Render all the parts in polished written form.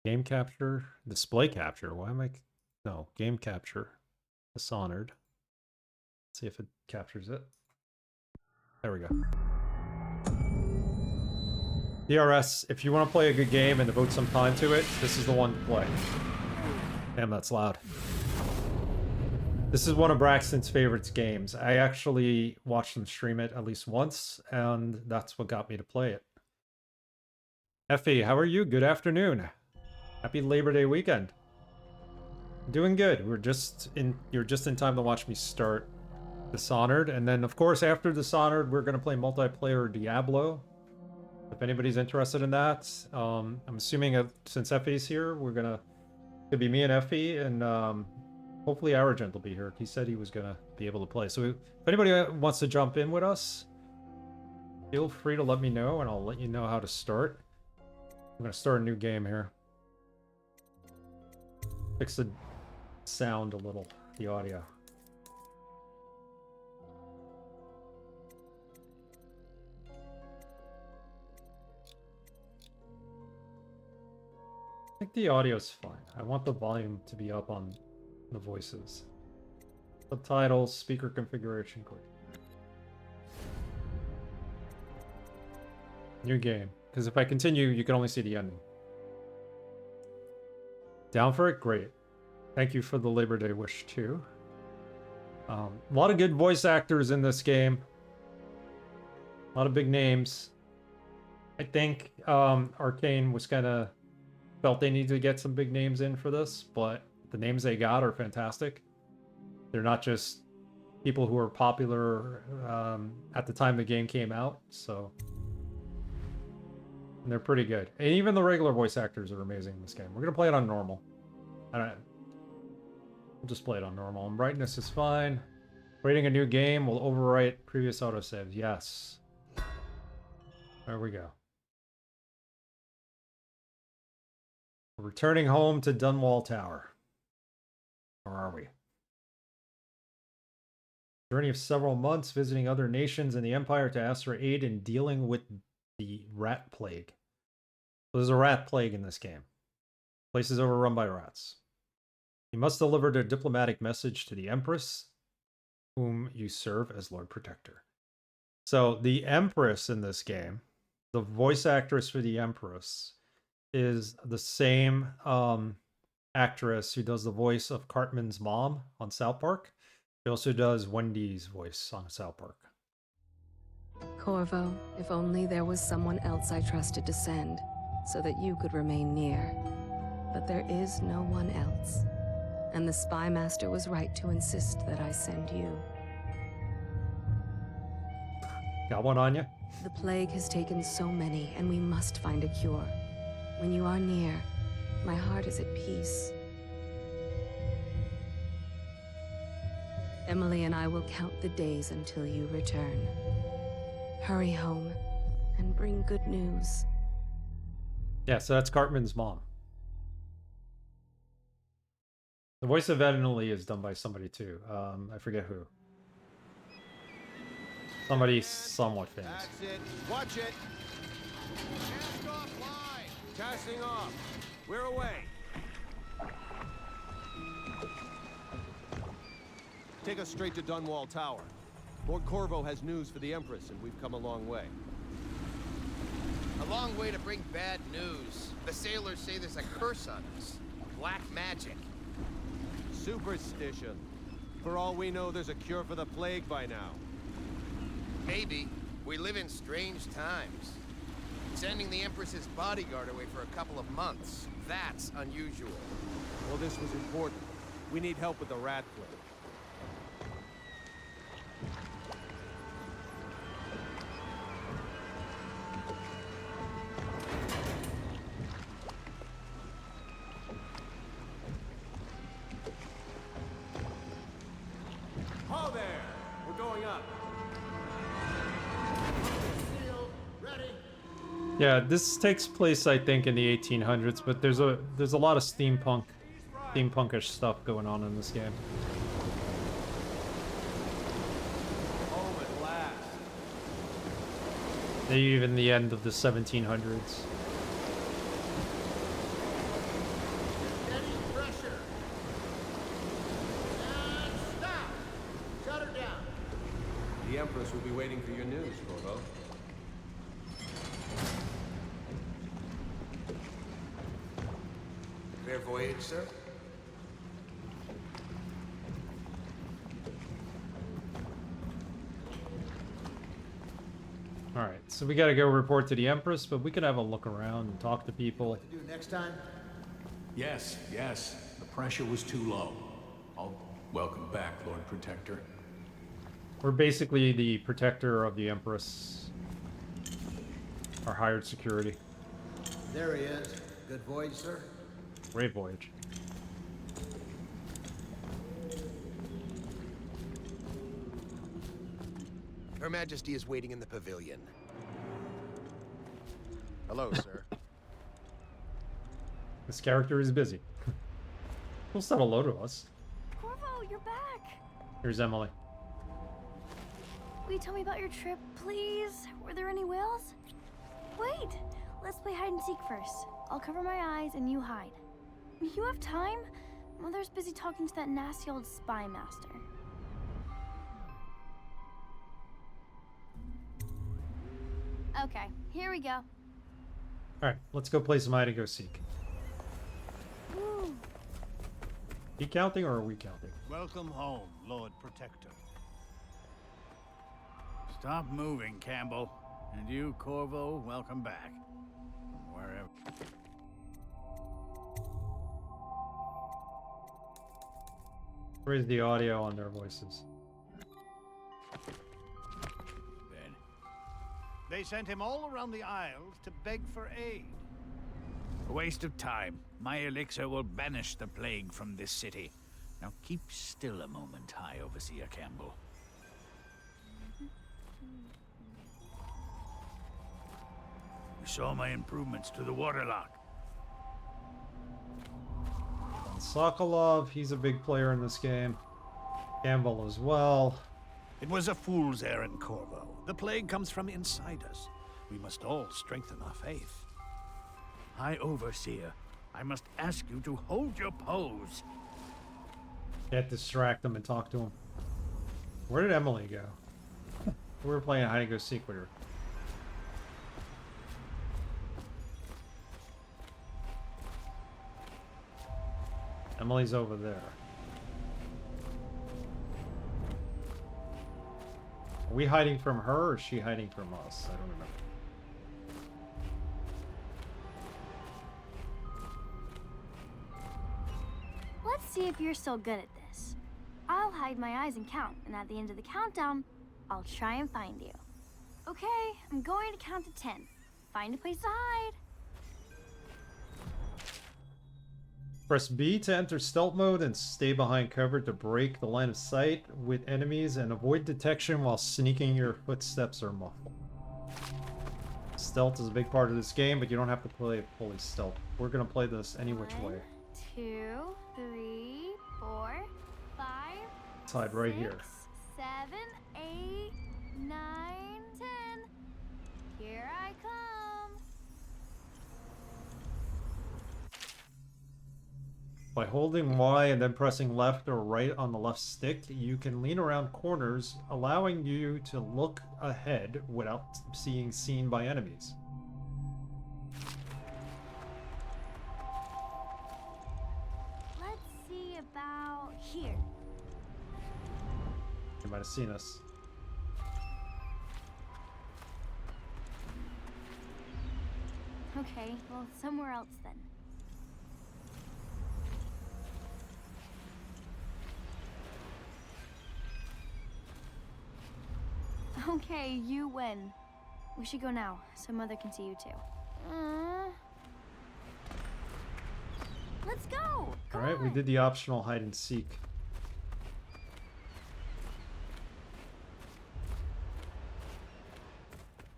Game capture, display capture. Why am I? No, game capture. Dishonored. Let's see if it captures it. There we go. DRS, if you want to play a good game and devote some time to it, this is the one to play. Damn, that's loud. This is one of Braxton's favorite games. I actually watched him stream it at least once, and that's what got me to play it. Effie, how are you? Good afternoon. Happy Labor Day weekend. Doing good. You're just in time to watch me start Dishonored, and then of course after Dishonored we're gonna play multiplayer Diablo. If anybody's interested in that, I'm assuming since Effie's here, it'll be me and Effie, and hopefully Argent will be here. He said he was gonna be able to play. So if anybody wants to jump in with us, feel free to let me know, and I'll let you know how to start. I'm gonna start a new game here. Fix the sound a little, the audio. I think the audio's fine. I want the volume to be up on the voices. Subtitles, speaker configuration, quick. New game. Because if I continue, you can only see the ending. Down for it? Great. Thank you for the Labor Day wish, too. A lot of good voice actors in this game. A lot of big names. I think Arcane was kind of felt they needed to get some big names in for this, but the names they got are fantastic. They're not just people who were popular at the time the game came out, so... And they're pretty good. And even the regular voice actors are amazing in this game. We're going to play it on normal. We'll just play it on normal. And brightness is fine. Creating a new game will overwrite previous autosaves. Yes. There we go. We're returning home to Dunwall Tower. Where are we? Journey of several months visiting other nations in the Empire to ask for aid in dealing with the rat plague. So there's a rat plague in this game. Place is overrun by rats. You must deliver a diplomatic message to the Empress, whom you serve as Lord Protector. So the Empress in this game, the voice actress for the Empress, is the same actress who does the voice of Cartman's mom on South Park. She also does Wendy's voice on South Park. Corvo, if only there was someone else I trusted to send, so that you could remain near. But there is no one else. And the Spymaster was right to insist that I send you. Got one on you? The plague has taken so many, and we must find a cure. When you are near, my heart is at peace. Emily and I will count the days until you return. Hurry home and bring good news. Yeah, so that's Cartman's mom. The voice of Emily is done by somebody too. I forget who. Somebody somewhat famous. That's it. Watch it. Cast off line. Casting off. We're away. Take us straight to Dunwall Tower. Lord Corvo has news for the Empress, and we've come a long way. A long way to bring bad news. The sailors say there's a curse on us. Black magic. Superstition. For all we know, there's a cure for the plague by now. Maybe. We live in strange times. Sending the Empress's bodyguard away for a couple of months. That's unusual. Well, this was important. We need help with the rat plague. Ho there! We're going up. Sealed. Ready. Yeah, this takes place, I think, in the 1800s, but there's a lot of steampunkish stuff going on in this game. Home at last. Maybe even the end of the 1700s. The Empress will be waiting for your news, Corvo. Fair voyage, sir. Alright, so we gotta go report to the Empress, but we could have a look around and talk to people. What to do next time? Yes, yes. The pressure was too low. Welcome back, Lord Protector. We're basically the protector of the Empress. Our hired security. There he is. Good voyage, sir. Great voyage. Her Majesty is waiting in the pavilion. Hello, sir. This character is busy. He'll say hello to us. Corvo, you're back! Here's Emily. Will you tell me about your trip, please? Were there any whales? Wait! Let's play hide and seek first. I'll cover my eyes and you hide. You have time? Mother's busy talking to that nasty old spymaster. Okay, here we go. Alright, let's go play some hide and go seek. Woo. You counting or are we counting? Welcome home, Lord Protector. Stop moving, Campbell. And you, Corvo, welcome back. From wherever. Raise the audio on their voices. Ben. They sent him all around the Isles to beg for aid. A waste of time. My elixir will banish the plague from this city. Now keep still a moment, High Overseer Campbell. You saw my improvements to the waterlock. Sokolov, he's a big player in this game. Campbell as well. It was a fool's errand, Corvo. The plague comes from inside us. We must all strengthen our faith. High Overseer, I must ask you to hold your pose. Can't distract them and talk to him. Where did Emily go? We were playing hide and go seek with her. Emily's over there. Are we hiding from her or is she hiding from us? I don't remember. Let's see if you're still good at this. I'll hide my eyes and count, and at the end of the countdown, I'll try and find you. Okay, I'm going to count to 10. Find a place to hide. Press B to enter stealth mode and stay behind cover to break the line of sight with enemies and avoid detection while sneaking your footsteps or muffled. Stealth is a big part of this game, but you don't have to play it fully stealth. We're gonna play this any which way. 1, 2, 3, 4, 5. Let's hide right here. 7, 8, 9, 10. Here I come. By holding Y and then pressing left or right on the left stick, you can lean around corners, allowing you to look ahead without being seen by enemies. Let's see about here. You might have seen us. Okay, well, somewhere else then. Okay, you win. We should go now, so Mother can see you too. Let's go! Come Alright, we on. did the optional hide and seek.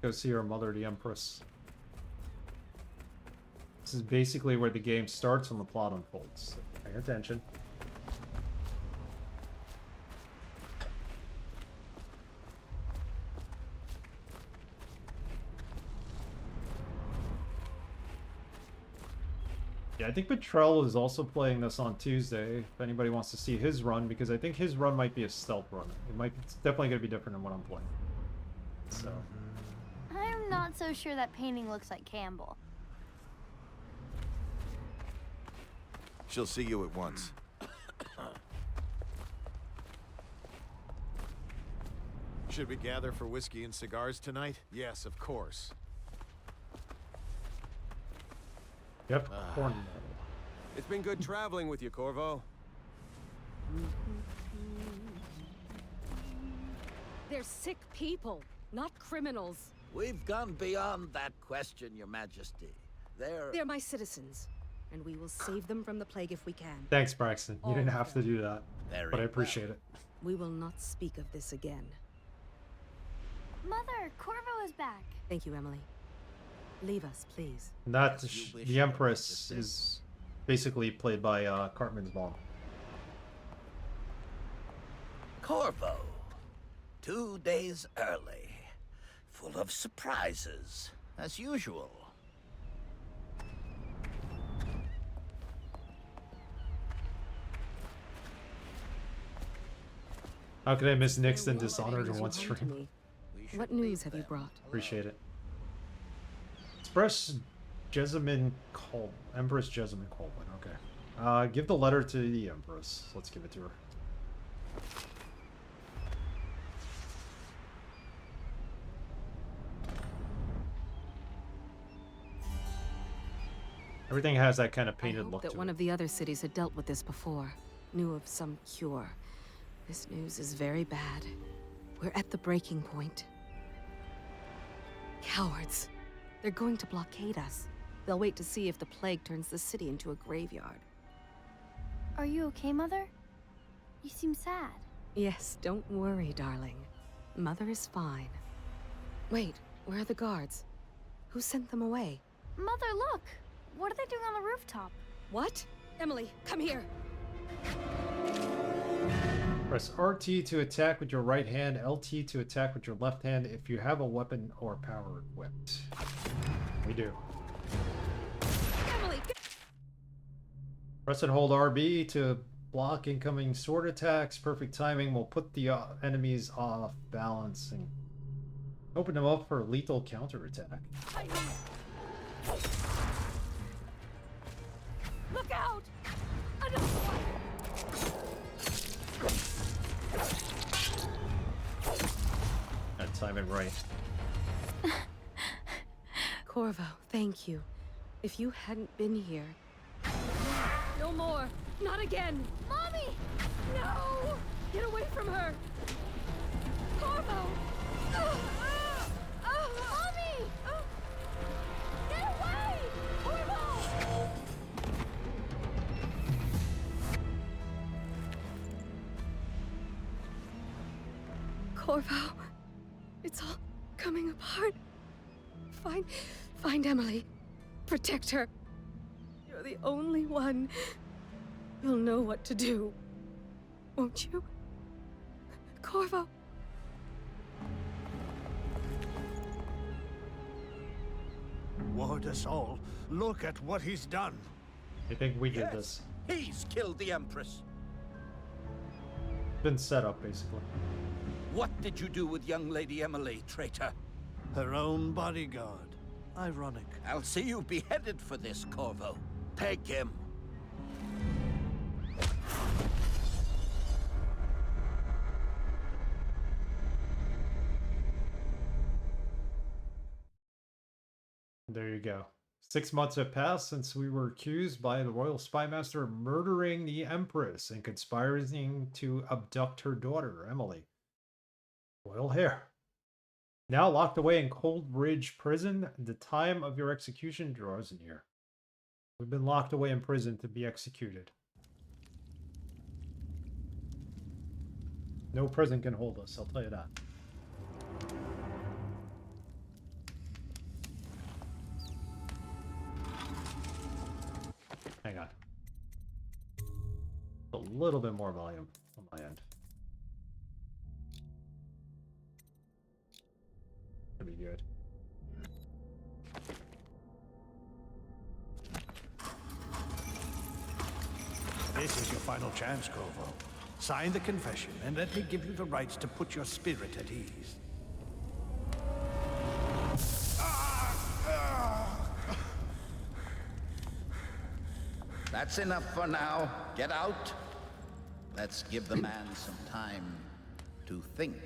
Go see our mother, the Empress. This is basically where the game starts and the plot unfolds. So pay attention. Yeah, I think Betrell is also playing this on Tuesday. If anybody wants to see his run, because I think his run might be a stealth run. It's definitely going to be different than what I'm playing. So. I'm not so sure that painting looks like Campbell. She'll see you at once. Should we gather for whiskey and cigars tonight? Yes, of course. Yep. Corn. It's been good traveling with you, Corvo. They're sick people, not criminals. We've gone beyond that question, Your Majesty. They're my citizens, and we will save them from the plague if we can. Thanks, Braxton. You didn't have to do that, but I appreciate it. We will not speak of this again. Mother, Corvo is back. Thank you, Emily. Leave us, please. That the Empress is basically played by Cartman's mom. Corvo, 2 days early, full of surprises, as usual. How could I miss Nixon Dishonored in one stream? What news have you brought? Appreciate it. Empress Jessamine Kaldwin. Empress Jessamine Kaldwin. Okay. Give the letter to the Empress. Let's give it to her. Everything has that kind of painted look to it. That one of the other cities had dealt with this before. Knew of some cure. This news is very bad. We're at the breaking point. Cowards. They're going to blockade us. They'll wait to see if the plague turns the city into a graveyard. Are you okay, Mother? You seem sad. Yes, don't worry, darling. Mother is fine. Wait, where are the guards? Who sent them away? Mother, look! What are they doing on the rooftop? What? Emily, come here! Press RT to attack with your right hand, LT to attack with your left hand if you have a weapon or power equipped. We do. Emily! Press and hold RB to block incoming sword attacks. Perfect timing will put the enemies off balance and open them up for lethal counterattack. Look out! Another one! Gotta time it right. Corvo, thank you. If you hadn't been here... No more! Not again! Mommy! No! Get away from her! Corvo! Mommy! Get away! Corvo! Corvo, it's all coming apart. Find Emily. Protect her. You're the only one who'll know what to do. Won't you? Corvo. Ward us all. Look at what he's done. I think we did this. He's killed the Empress. Been set up, basically. What did you do with young Lady Emily, traitor? Her own bodyguard. Ironic. I'll see you beheaded for this, Corvo. Peg him. There you go. 6 months have passed since we were accused by the Royal Spymaster of murdering the Empress and conspiring to abduct her daughter, Emily. Royal hair. Now locked away in Coldridge Prison, the time of your execution draws near. We've been locked away in prison to be executed. No prison can hold us, I'll tell you that. Hang on. A little bit more volume on my end. That'd be good. This is your final chance, Corvo. Sign the confession, and let me give you the rights to put your spirit at ease. That's enough for now. Get out. Let's give the man some time to think.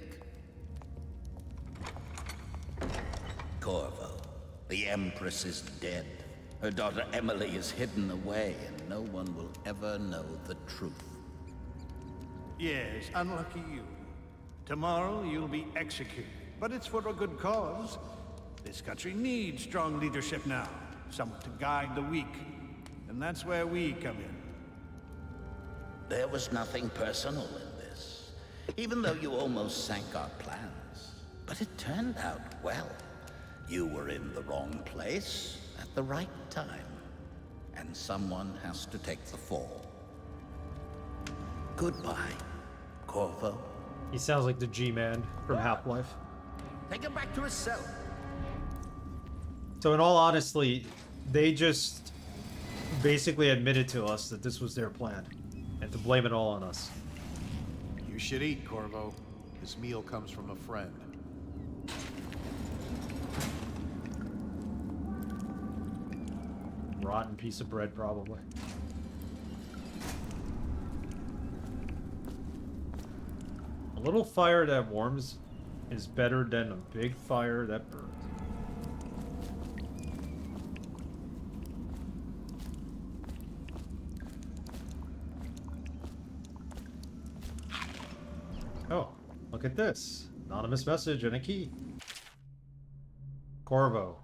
Corvo, the Empress is dead. Her daughter Emily is hidden away, and no one will ever know the truth. Yes, unlucky you. Tomorrow you'll be executed, but it's for a good cause. This country needs strong leadership now, someone to guide the weak. And that's where we come in. There was nothing personal in this, even though you almost sank our plans. But it turned out well. You were in the wrong place at the right time, and someone has to take the fall. Goodbye, Corvo. He sounds like the G-Man from Half-Life. Take him back to his cell. So in all honesty, they just basically admitted to us that this was their plan, and to blame it all on us. You should eat, Corvo. This meal comes from a friend. Rotten piece of bread, probably. A little fire that warms is better than a big fire that burns. Oh, look at this. Anonymous message and a key. Corvo.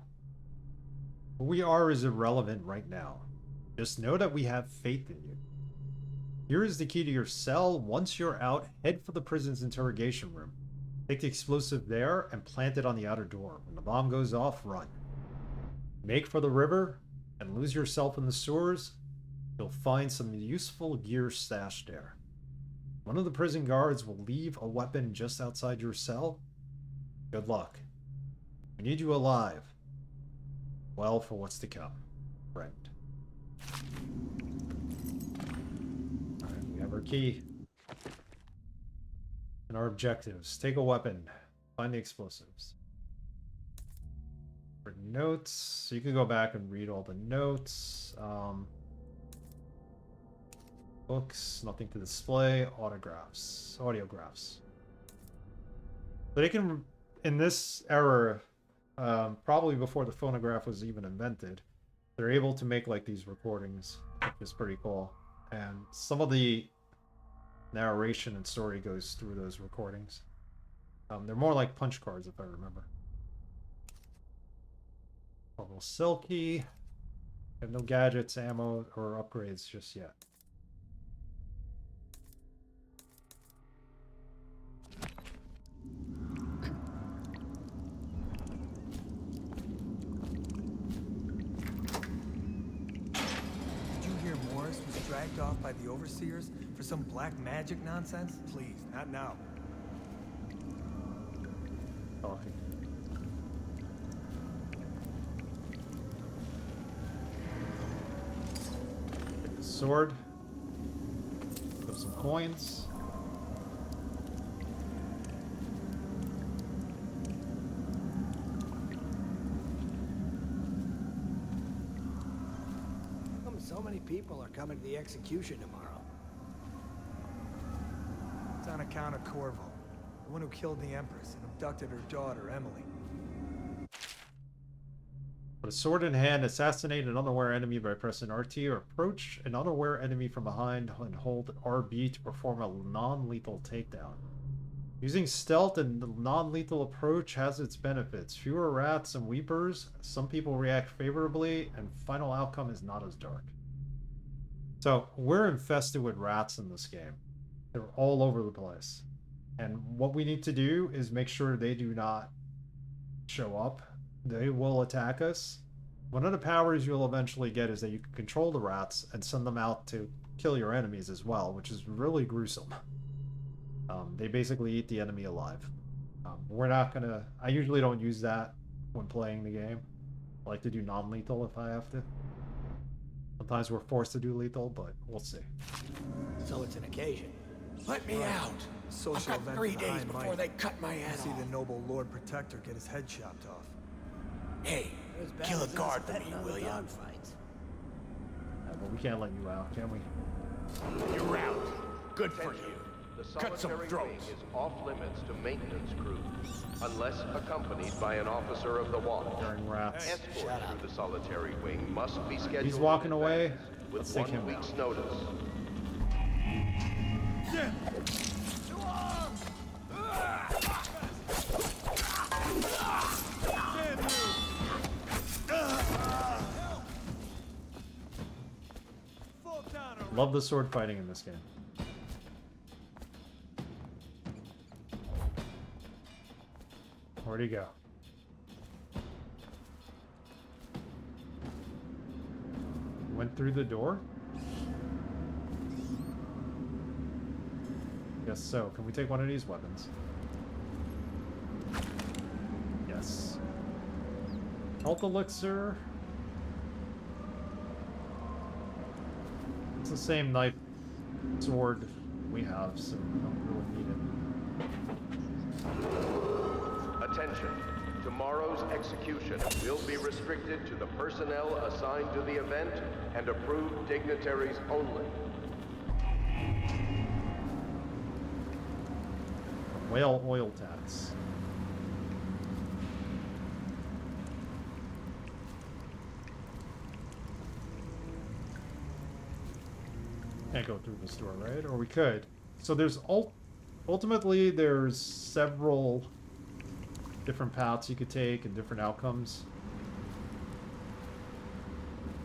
Who we are is irrelevant right now. Just know that we have faith in you. Here is the key to your cell. Once you're out, head for the prison's interrogation room. Take the explosive there and plant it on the outer door. When the bomb goes off, run. Make for the river and lose yourself in the sewers. You'll find some useful gear stashed there. One of the prison guards will leave a weapon just outside your cell. Good luck. We need you alive. Well, for what's to come, friend. Alright, we have our key. And our objectives. Take a weapon. Find the explosives. For notes, so you can go back and read all the notes. Books, nothing to display. Autographs, audiographs. But they can, in this era, probably before the phonograph was even invented, they're able to make like these recordings, which is pretty cool. And some of the narration and story goes through those recordings. They're more like punch cards, if I remember. A little silky. Have no gadgets, ammo, or upgrades just yet. Dragged off by the overseers for some black magic nonsense? Please, not now. Talking. Take the sword. Put some coins. So many people are coming to the execution tomorrow. It's on account of Corvo, the one who killed the Empress and abducted her daughter, Emily. With a sword in hand, assassinate an unaware enemy by pressing RT, or approach an unaware enemy from behind and hold RB to perform a non-lethal takedown. Using stealth and non-lethal approach has its benefits. Fewer rats and weepers, some people react favorably, and final outcome is not as dark. So, we're infested with rats in this game. They're all over the place. And what we need to do is make sure they do not show up. They will attack us. One of the powers you'll eventually get is that you can control the rats and send them out to kill your enemies as well, which is really gruesome. They basically eat the enemy alive. We're not gonna... I usually don't use that when playing the game. I like to do non-lethal if I have to. Sometimes we're forced to do lethal, but we'll see. So it's an occasion. Let me out! Social I've got event 3 for the days High before Might. they cut my head See off. the noble Lord Protector get his head chopped off. Hey, kill a guard for me, will ya? But we can't let you out, can we? You're out. Good for you. The Cut some solitary wing throats. is off limits to maintenance crews, unless accompanied by an officer of the watch. During rats. Escort through the solitary wing must be scheduled. He's walking in away. advance Let's with take him 1 down. week's notice. Love the sword fighting in this game. Where'd he go? Went through the door? Guess so. Can we take one of these weapons? Yes. Health elixir. It's the same knife sword we have, so we don't really need it. Attention. Tomorrow's execution will be restricted to the personnel assigned to the event and approved dignitaries only. Whale oil tax. Can't go through this door, right? Or we could. So there's ultimately there's several different paths you could take and different outcomes.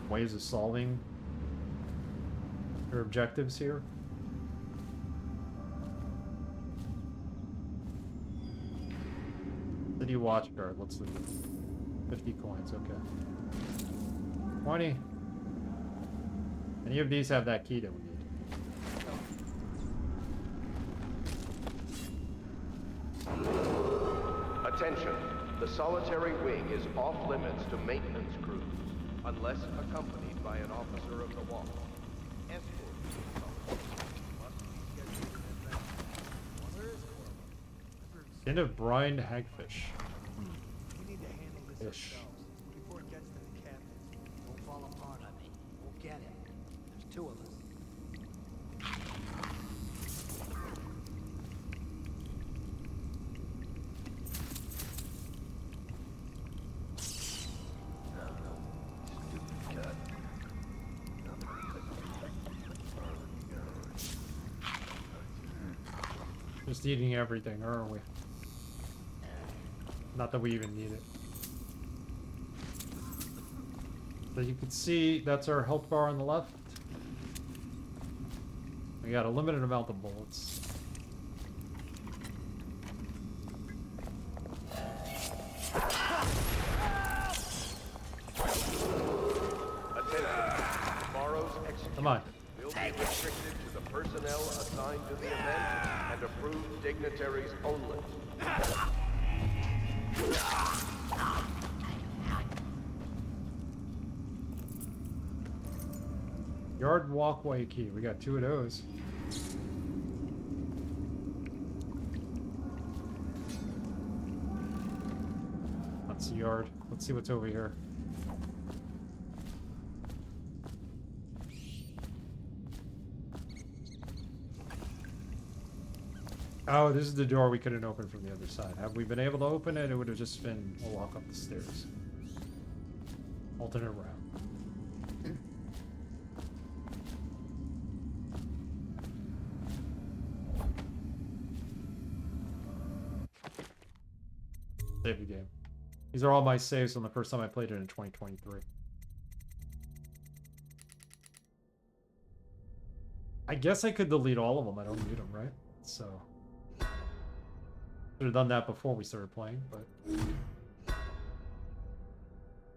Ways of solving your objectives here. City watch guard, let's leave it. 50 coins, okay. 20. Any of these have that key that we need. Attention. The solitary wing is off limits to maintenance crews, unless accompanied by an officer of the watch. Escort through the solitary wing must be scheduled in advance. End of brined hagfish. We need to handle this Ish. ourselves before it gets to the captain. Don't fall apart on me. We'll get him. There's 2 of us. Just eating everything, aren't we? Not that we even need it. So you can see that's our health bar on the left. We got a limited amount of bullets. Attention. Tomorrow's execution Come on. will be restricted to the personnel assigned to the event and approved dignitaries only. Yard walkway key. We got 2 of those. That's the yard. Let's see what's over here. Oh, this is the door we couldn't open from the other side. Have we been able to open it? It would have just been a walk up the stairs. Alternate route. Save the game. These are all my saves from the first time I played it in 2023. I guess I could delete all of them. I don't need them, right? So should have done that before we started playing, but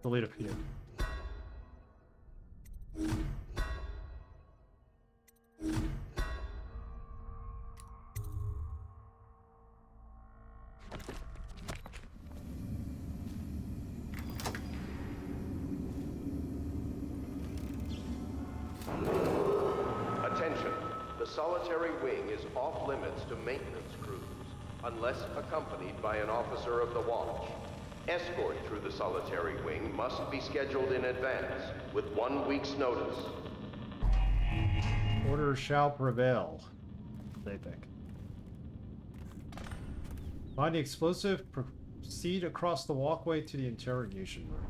delete a few. solitary wing is off limits to maintenance crews, unless accompanied by an officer of the watch. Escort through the solitary wing must be scheduled in advance, with 1 week's notice. Order shall prevail, they think. Find the explosive, proceed across the walkway to the interrogation room.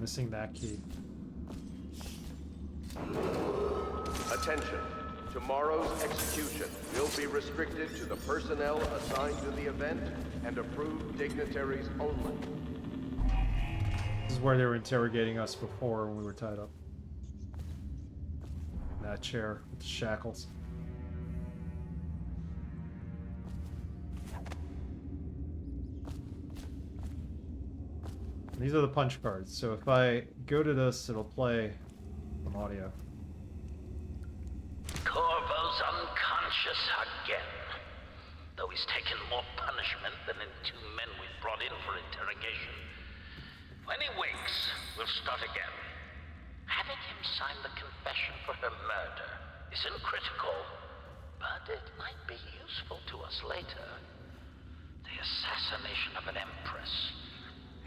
Missing that key. Attention. Tomorrow's execution will be restricted to the personnel assigned to the event and approved dignitaries only. This is where they were interrogating us before when we were tied up. In that chair with the shackles. These are the punch cards, so if I go to this, it'll play some audio. Corvo's unconscious again, though he's taken more punishment than the 2 men we brought in for interrogation. When he wakes, we'll start again. Having him sign the confession for her murder isn't critical, but it might be useful to us later. The assassination of an empress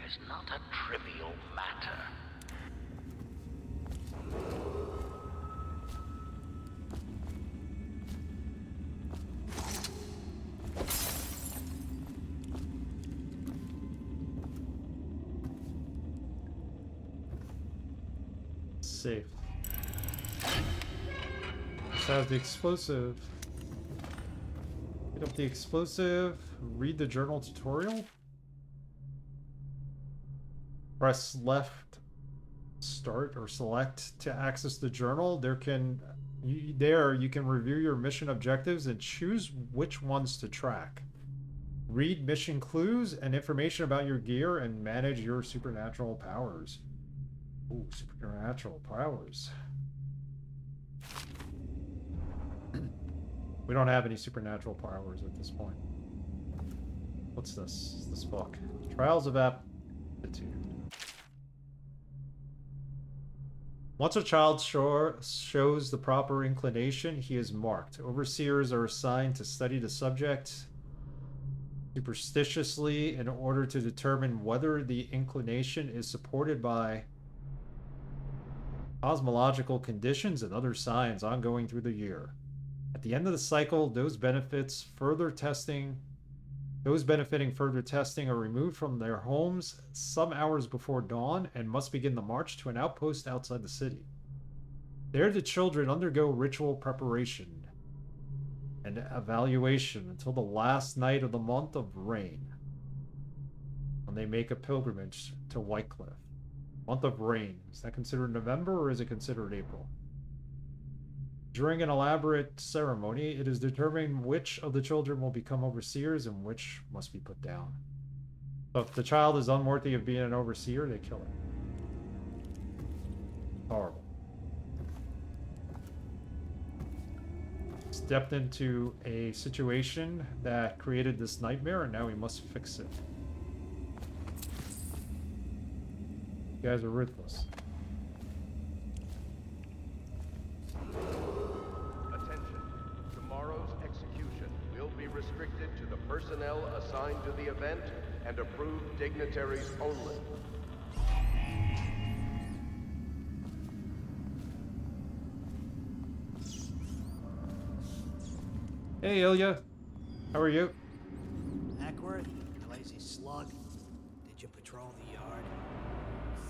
is not a trivial matter. Safe. This has the explosive. Pick up the explosive. Read the journal tutorial. Press left start or select to access the journal. You can review your mission objectives and choose which ones to track. Read mission clues and information about your gear and manage your supernatural powers. Ooh, supernatural powers. We don't have any supernatural powers at this point. What's this? This book. Trials of Aptitude. Once a child shows the proper inclination, he is marked. Overseers are assigned to study the subject superstitiously in order to determine whether the inclination is supported by cosmological conditions and other signs ongoing through the year. At the end of the cycle, those benefiting further testing are removed from their homes some hours before dawn and must begin the march to an outpost outside the city. There the children undergo ritual preparation and evaluation until the last night of the month of rain, when they make a pilgrimage to Whitecliff. Month of rain. Is that considered November or is it considered April? During an elaborate ceremony, it is determined which of the children will become overseers and which must be put down. So if the child is unworthy of being an overseer, they kill him. Horrible. Stepped into a situation that created this nightmare and now we must fix it. You guys are ruthless. Attention. Tomorrow's execution will be restricted to the personnel assigned to the event and approved dignitaries only. Hey Ilya, how are you? Ackworth, lazy slug. Did you patrol the yard?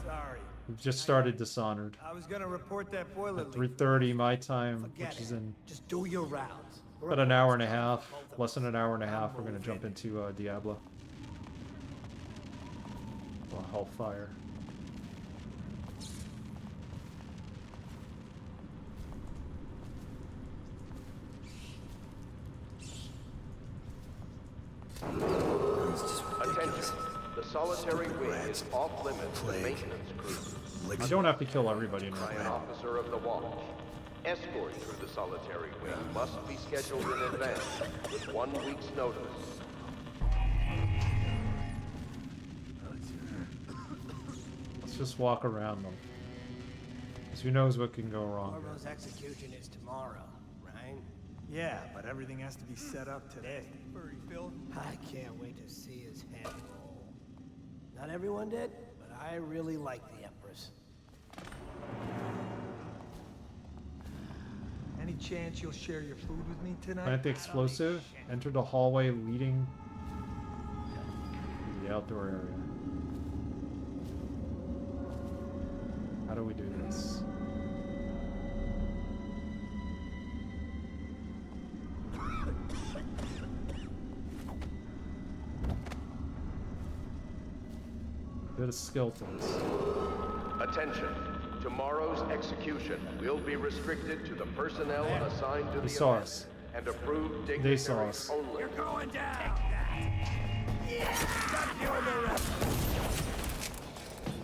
Sorry. We've just started Dishonored. I was gonna report that boiler At leak. 3:30 my time, Forget which is it. in Just do your rounds. about an hour and a half. Less than an hour and a half, we're gonna jump into Diablo. Well, Hellfire. solitary wing is off limits to maintenance crews. You don't have to kill everybody in By an one. officer of the watch. Escort through the solitary wing must be scheduled in advance with 1 week's notice. Let's just walk around them. Because who knows what can go wrong. Corvo's execution is tomorrow, right? Yeah, but everything has to be set up today. Furry Phil. I can't wait to see his head roll. Not everyone did, but I really like the Empress. Any chance you'll share your food with me tonight? Plant the explosive. Enter the hallway leading to the outdoor area. How do we do this? Bit of skill to this. Attention. Tomorrow's execution will be restricted to the personnel assigned to the saw event us. and approved They saw dignitaries us. only. You're going down! Yeah! Stop you and the rest!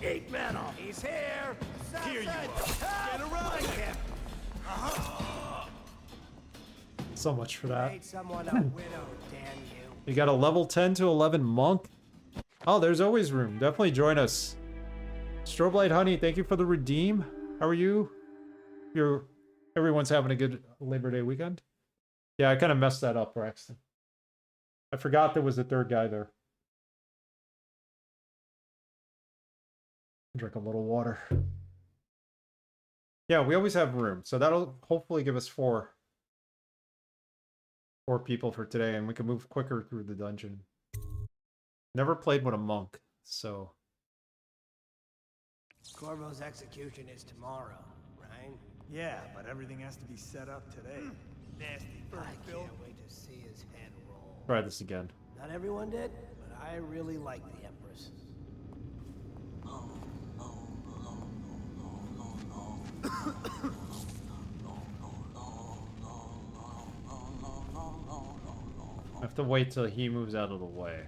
Eat metal! He's here! Here you are! Get around him! So much for that. Made someone a widow, damn you. You got a level 10 to 11 monk. Oh, there's always room. Definitely join us. Strobe Light Honey, thank you for the redeem. How are you? Everyone's having a good Labor Day weekend? Yeah, I kind of messed that up, Braxton. I forgot there was a third guy there. Drink a little water. Yeah, we always have room, so that'll hopefully give us four people for today, and we can move quicker through the dungeon. Never played with a monk, so... Corvo's execution is tomorrow, right? Yeah, but everything has to be set up today. Nasty furry Phil. I can't wait to see his head roll. Try this again. Not everyone did, but I really like the Empress. I have to wait till he moves out of the way.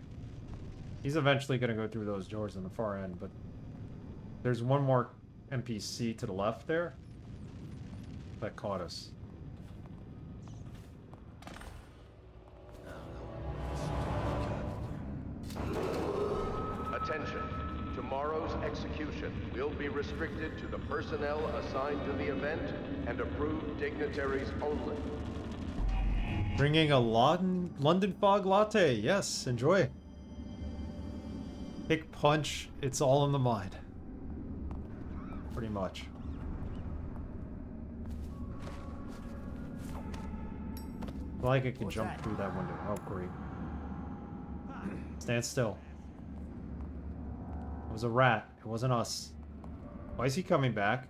He's eventually going to go through those doors on the far end, but there's one more NPC to the left there that caught us. Attention. Tomorrow's execution will be restricted to the personnel assigned to the event and approved dignitaries only. Bringing a London Fog Latte. Yes, enjoy. Kick, punch, it's all in the mind. Pretty much. I like I can jump through that window. Oh, great. Stand still. It was a rat. It wasn't us. Why is he coming back?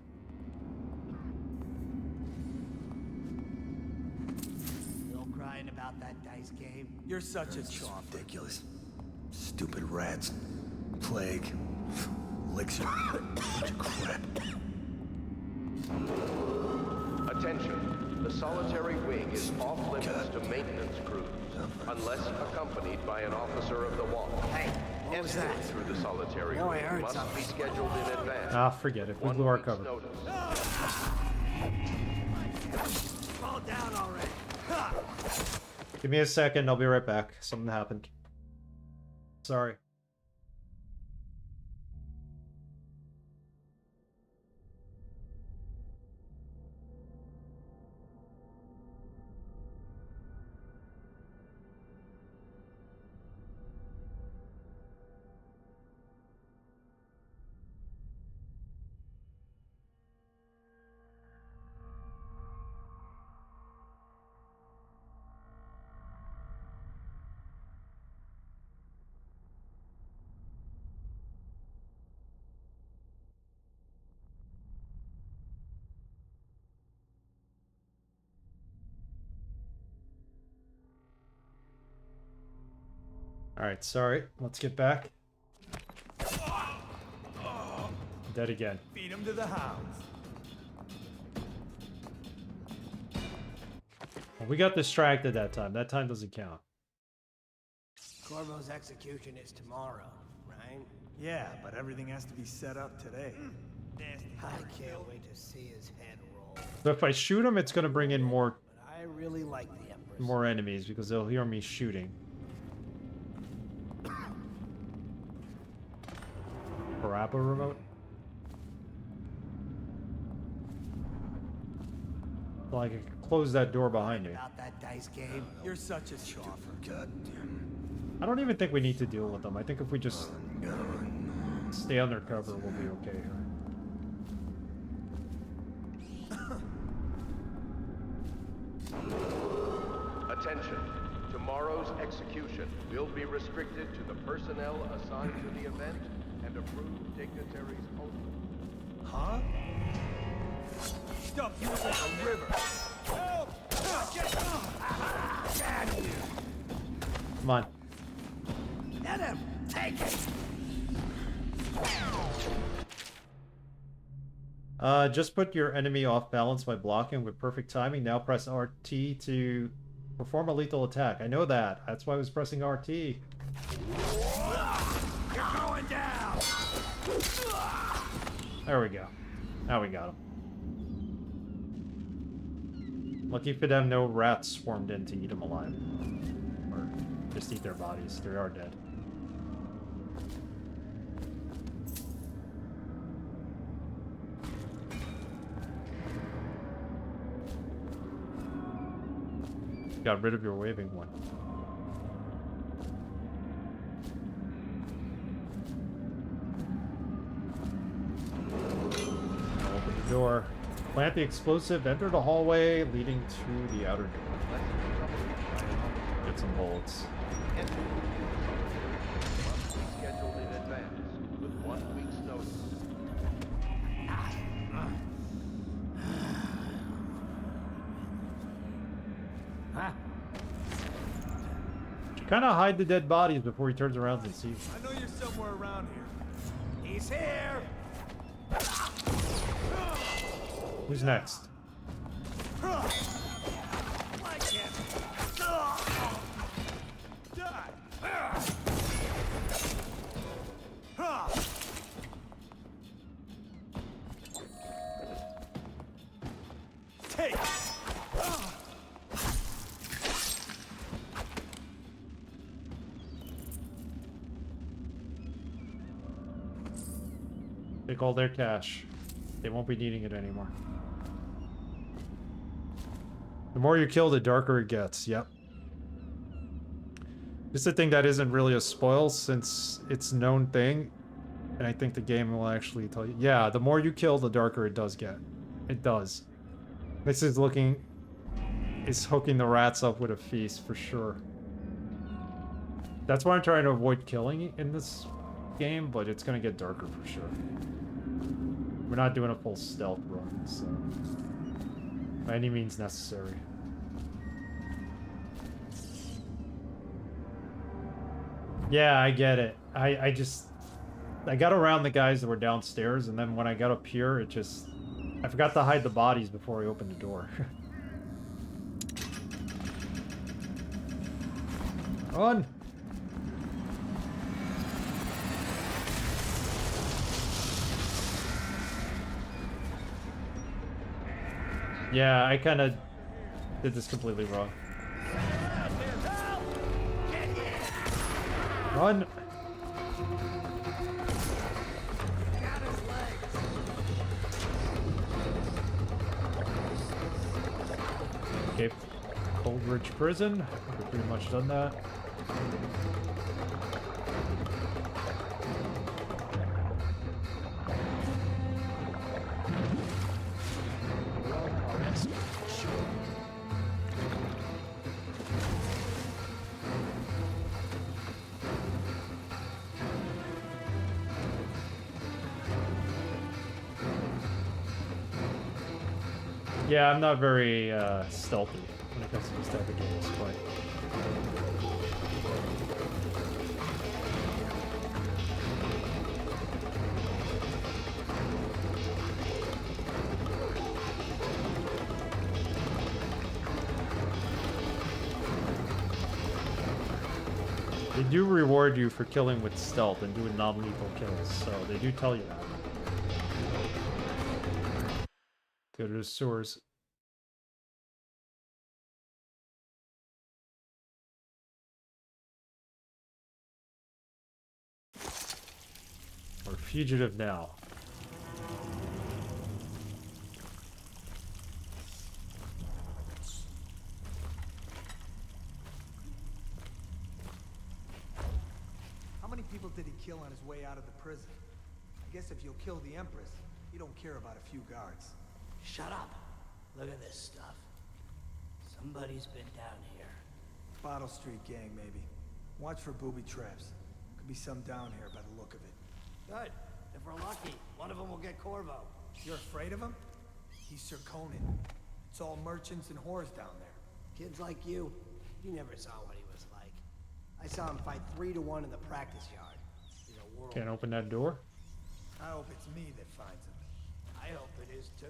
Still crying about that dice game? You're such a chomp. Ridiculous. Stupid rats. Plague. Elixir. Bunch of crap. Attention. The solitary wing is off limits to maintenance crews, unless accompanied by an officer of the watch. Hey, what was that? Through the solitary No, I wing heard must something. be scheduled in advance. Ah, forget it. We blew our cover. Fall down already. Give me a second. I'll be right back. Something happened. Sorry. Alright, sorry. Let's get back. Dead again. Feed him to the hounds. Well, we got distracted that time. That time doesn't count. Corvo's execution is tomorrow, right? Yeah, but everything has to be set up today. I can't wait to see his head roll. So if I shoot him, it's gonna bring in more I really like the Empress. more enemies because they'll hear me shooting. Parappa remote. Like I could close that door behind me. About that dice game. You're such a scoffer. I don't even think we need to deal with them. I think if we just stay undercover, we'll be okay here. Attention. Tomorrow's execution will be restricted to the personnel assigned to the event and approved dignitaries only. Huh? Stuff you like a river. Help! Come on. Let him take it. Just put your enemy off balance by blocking with perfect timing. Now press RT to perform a lethal attack. I know that. That's why I was pressing RT. You're going down. There we go. Now we got him. Lucky for them, no rats swarmed in to eat them alive. Or just eat their bodies. They are dead. Got rid of your waving one. Open the door. Plant the explosive. Enter the hallway leading to the outer door. Get some bullets. Must be scheduled in advance with 1 week's notice. Kind of hide the dead bodies before he turns around and sees them. I know you're somewhere around here. He's here. Who's next? Like him. Die. Take. Take all their cash. They won't be needing it anymore. The more you kill, the darker it gets. Yep. This is a thing that isn't really a spoil since it's a known thing. And I think the game will actually tell you. Yeah, the more you kill, the darker it does get. It does. This is hooking the rats up with a feast for sure. That's why I'm trying to avoid killing in this game, but it's gonna get darker for sure. We're not doing a full stealth run, so by any means necessary. Yeah, I get it. I got around the guys that were downstairs, and then when I got up here, I forgot to hide the bodies before I opened the door. Run! Yeah, I kind of did this completely wrong. Run! Okay, Coldridge Prison. We've pretty much done that. Yeah, I'm not very stealthy when it comes to this type of games, but They do reward you for killing with stealth and doing non-lethal kills, so they do tell you that. Go to the sewers. We're fugitive now. How many people did he kill on his way out of the prison? I guess if you'll kill the Empress, you don't care about a few guards. Shut up. Look at this stuff. Somebody's been down here. Bottle Street gang, maybe. Watch for booby traps. Could be some down here by the look of it. Good. If we're lucky, one of them will get Corvo. You're afraid of him? He's Sir Conan. It's all merchants and whores down there. Kids like you never saw what he was like. I saw him fight 3-to-1 in the practice yard. He's a world. Can't open that door? I hope it's me that finds him. I hope it is too.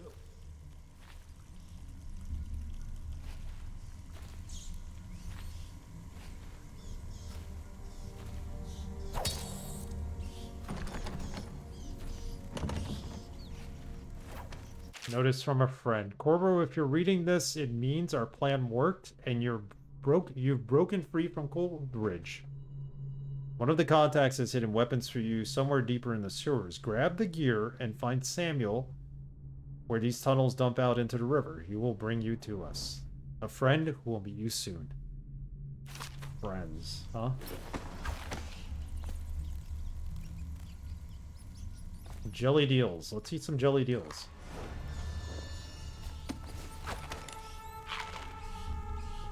Notice from a friend. Corvo, if you're reading this, it means our plan worked and you've broken free from Coldridge. One of the contacts has hidden weapons for you somewhere deeper in the sewers. Grab the gear and find Samuel where these tunnels dump out into the river. He will bring you to us. A friend who will meet you soon. Friends, huh? Jelly deals. Let's eat some jelly deals.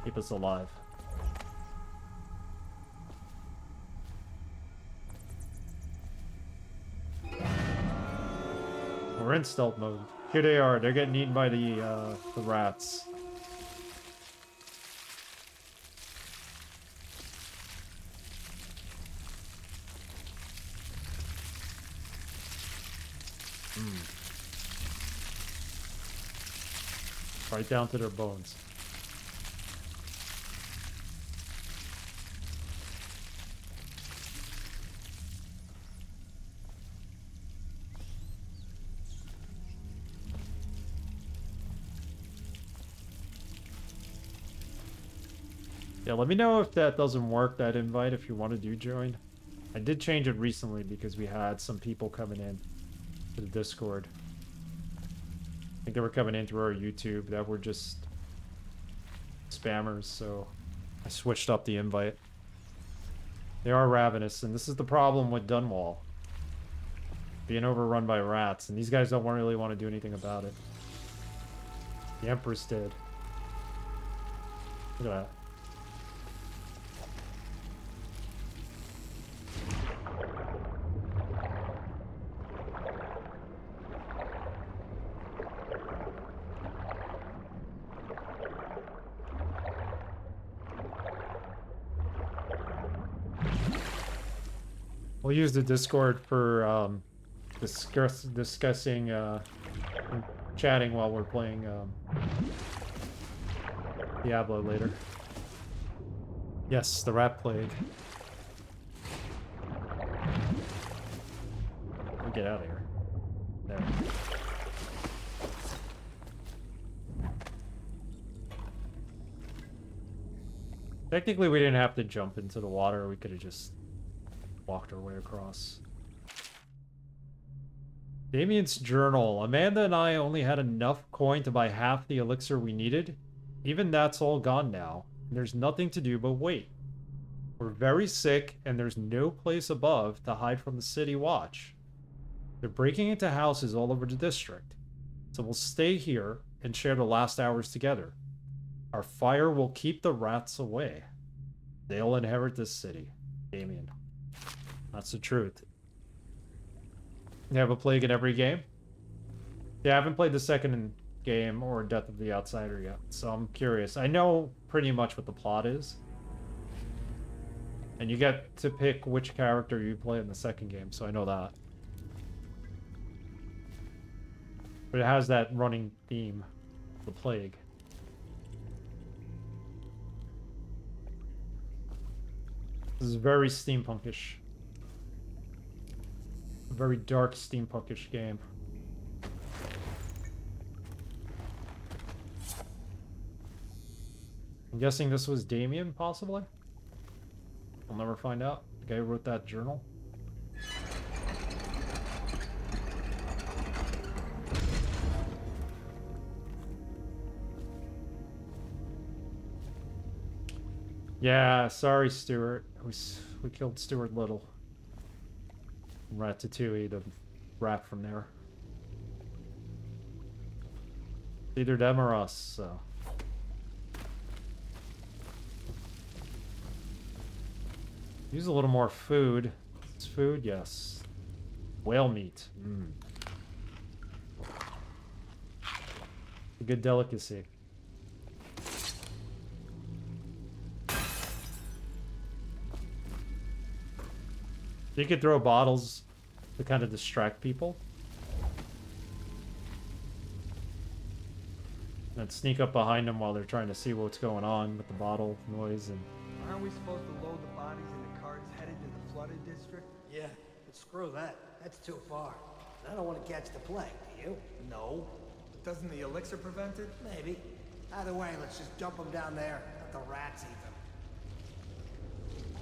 Keep us alive. We're in stealth mode. Here they are. They're getting eaten by the rats. Right down to their bones. Yeah, let me know if that doesn't work, that invite, if you want to do join. I did change it recently because we had some people coming in to the Discord. I think they were coming in through our YouTube that were just spammers, so I switched up the invite. They are ravenous, and this is the problem with Dunwall. Being overrun by rats, and these guys don't really want to do anything about it. The Empress did. Look at that. We'll use the Discord for discussing and chatting while we're playing Diablo later. Yes, the rat plague. We'll get out of here. There. Technically, we didn't have to jump into the water. We could have just walked our way across. Damien's journal. Amanda and I only had enough coin to buy half the elixir we needed. Even that's all gone now. And there's nothing to do but wait. We're very sick and there's no place above to hide from the city watch. They're breaking into houses all over the district. So we'll stay here and share the last hours together. Our fire will keep the rats away. They'll inherit this city. Damien. That's the truth. You have a plague in every game? Yeah, I haven't played the second game or Death of the Outsider yet, so I'm curious. I know pretty much what the plot is. And you get to pick which character you play in the second game, so I know that. But it has that running theme, the plague. This is very steampunkish. A very dark steampunkish game. I'm guessing this was Damien, possibly? We'll never find out. The guy who wrote that journal. Yeah, sorry, Stuart. We killed Stuart Little. Ratatouille, the rat from there. Either them or us, so. Use a little more food. It's food, yes. Whale meat. Mm. A good delicacy. You could throw bottles to kind of distract people. And sneak up behind them while they're trying to see what's going on with the bottle noise. And Aren't we supposed to load the bodies into carts headed to the flooded district? Yeah, but screw that. That's too far. I don't want to catch the plague, do you? No. But doesn't the elixir prevent it? Maybe. Either way, let's just dump them down there. Let the rats eat them.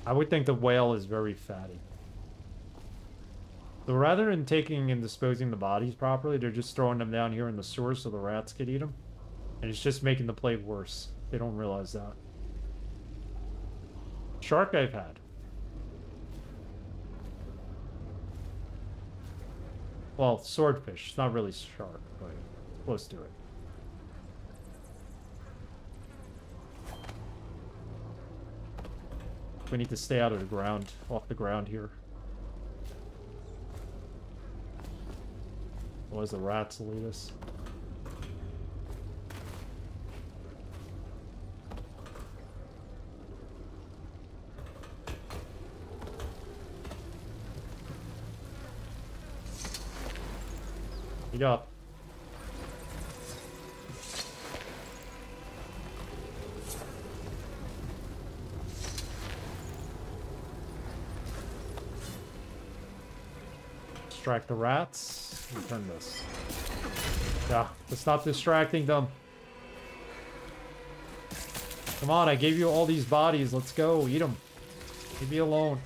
I would think the whale is very fatty. So rather than taking and disposing the bodies properly, they're just throwing them down here in the sewer so the rats could eat them. And it's just making the plague worse. They don't realize that. Shark I've had. Well, swordfish. It's not really shark, but close to it. We need to stay out of the ground, off the ground here. Otherwise the rats will eat us. Eat up. Distract the rats. Return this. Yeah, let's stop distracting them. Come on, I gave you all these bodies. Let's go. Eat them. Leave me alone.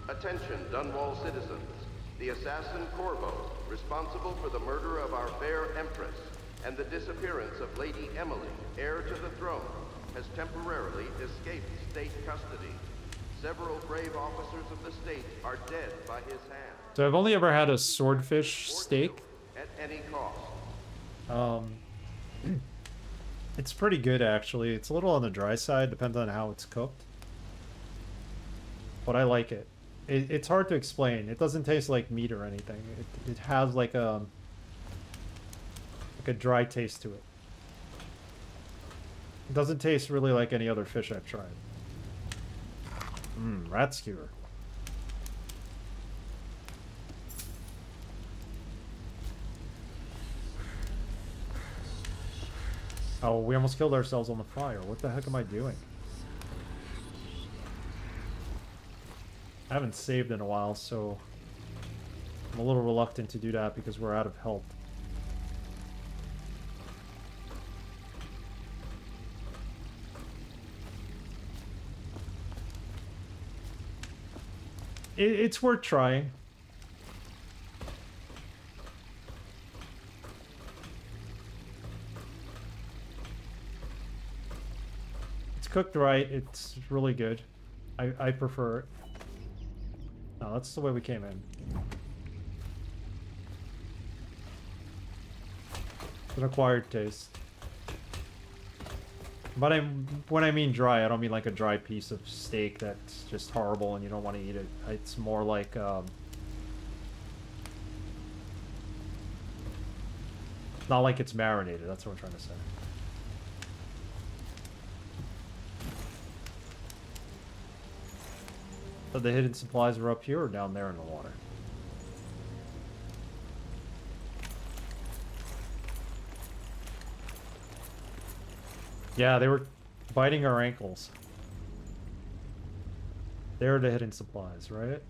Attention, Dunwall citizens. The assassin Corvo, responsible for the murder of our fair Empress and the disappearance of Lady Emily, heir to the throne, has temporarily escaped state custody. Several brave officers of the state are dead by his hand. So I've only ever had a swordfish steak. At any cost. It's pretty good, actually. It's a little on the dry side, depends on how it's cooked. But I like it. It's hard to explain. It doesn't taste like meat or anything. It has like a dry taste to it. It doesn't taste really like any other fish I've tried. Rat skewer. Oh, we almost killed ourselves on the fire. What the heck am I doing? I haven't saved in a while, so I'm a little reluctant to do that because we're out of health. It's worth trying. It's cooked right. It's really good. I prefer it. No, that's the way we came in. It's an acquired taste. But when I mean dry, I don't mean like a dry piece of steak that's just horrible and you don't want to eat it. It's more like not like it's marinated. That's what I'm trying to say. So the hidden supplies are up here or down there in the water? Yeah, they were biting our ankles. They're the hidden supplies, right?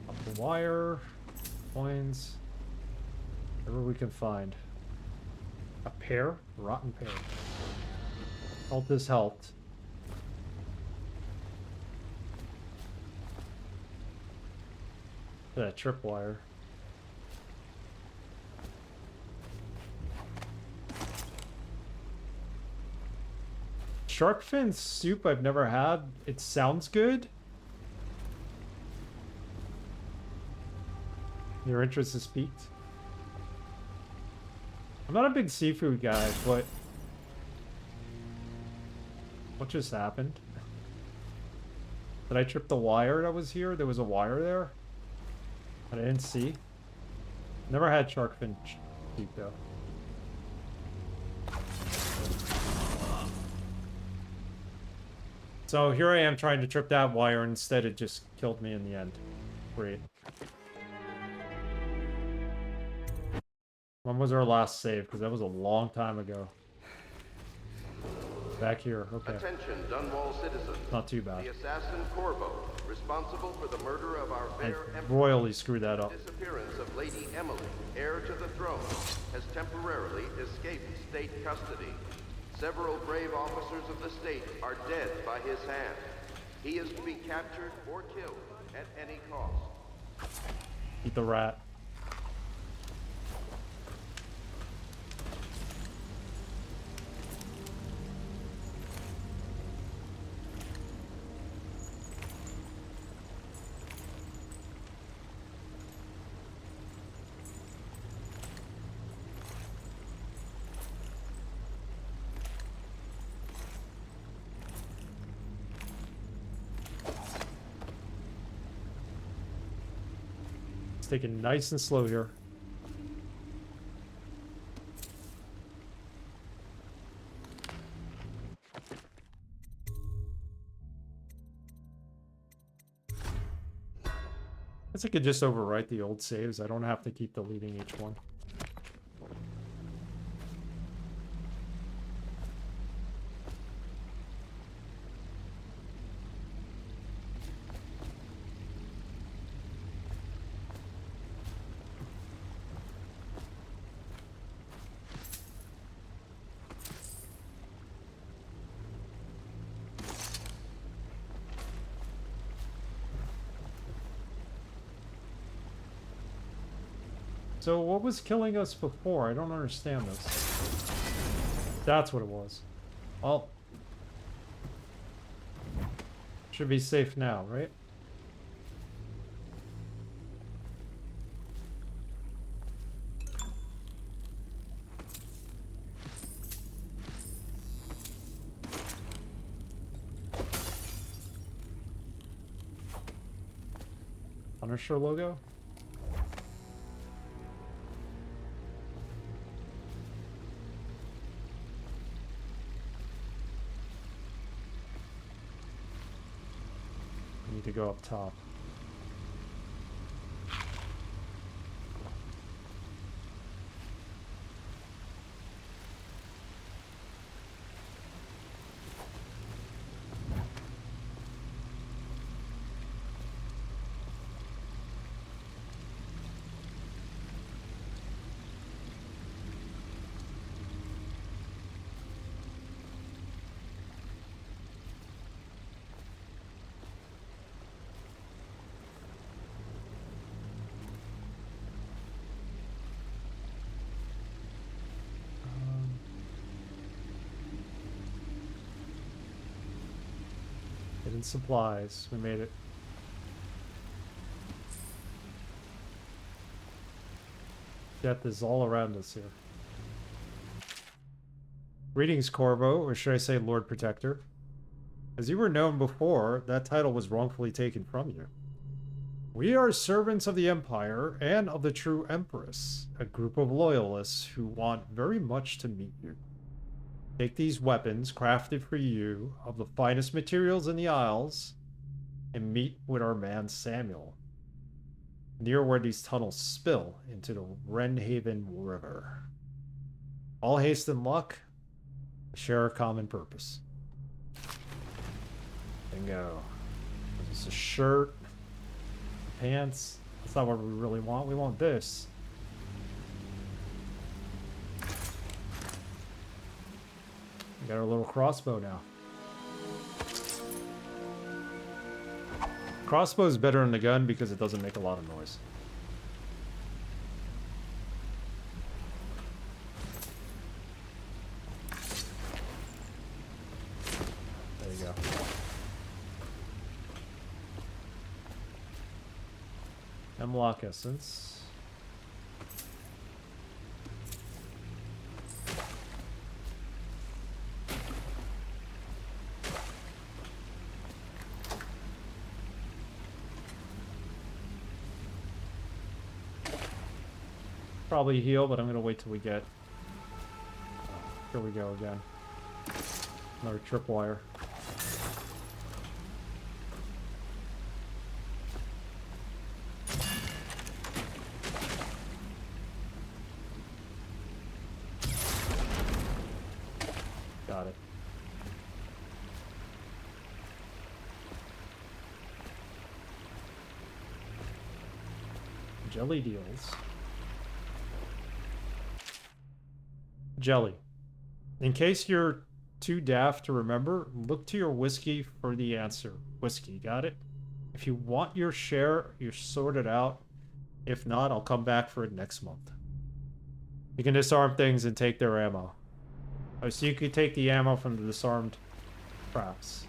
Up the wire, coins, whatever we can find. A pear? Rotten pear. Hope this helped. That tripwire. Shark fin soup I've never had. It sounds good. Your interest is piqued. I'm not a big seafood guy, but what just happened? Did I trip the wire that was here? There was a wire there that I didn't see. Never had shark fin soup though. So here I am trying to trip that wire, instead it just killed me in the end. Great. When was our last save? Because that was a long time ago. Back here, okay. Attention, Dunwall citizens. Not too bad. The assassin Corvo, responsible for the murder of our fair Empress. Royally screwed that up. The disappearance of Lady Emily, heir to the throne, has temporarily escaped state custody. Several brave officers of the state are dead by his hand. He is to be captured or killed at any cost. Eat the rat. Taking it nice and slow here. Guess I could just overwrite the old saves. I don't have to keep deleting each one. So what was killing us before? I don't understand this. That's what it was. Well, should be safe now, right? Punisher logo? To go up top. Hidden supplies. We made it. Death is all around us here. Greetings, Corvo, or should I say Lord Protector? As you were known before, that title was wrongfully taken from you. We are servants of the Empire and of the true Empress, a group of loyalists who want very much to meet you. Take these weapons, crafted for you, of the finest materials in the Isles, and meet with our man Samuel. near where these tunnels spill into the Wrenhaven River. All haste and luck share a common purpose. Bingo. Is this a shirt? Pants? That's not what we really want. We want this. We got our little crossbow now. Crossbow is better than the gun because it doesn't make a lot of noise. There you go. Hemlock essence. Probably heal, but I'm gonna wait till we get. Here we go again. Another tripwire. Got it. Jelly deals. Jelly. In case you're too daft to remember, look to your whiskey for the answer. Whiskey, got it? If you want your share, you're sorted out. If not, I'll come back for it next month. You can disarm things and take their ammo. Oh, so you could take the ammo from the disarmed traps.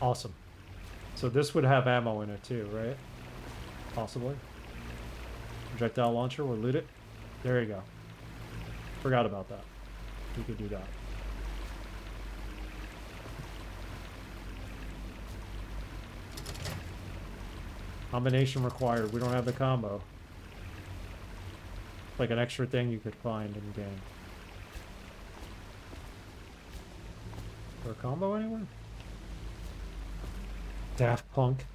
Awesome. So this would have ammo in it too, right? Possibly. Projectile launcher, we'll loot it. There you go. Forgot about that. We could do that. Combination required. We don't have the combo. Like an extra thing you could find in the game. Is there a combo anywhere? Daft Punk.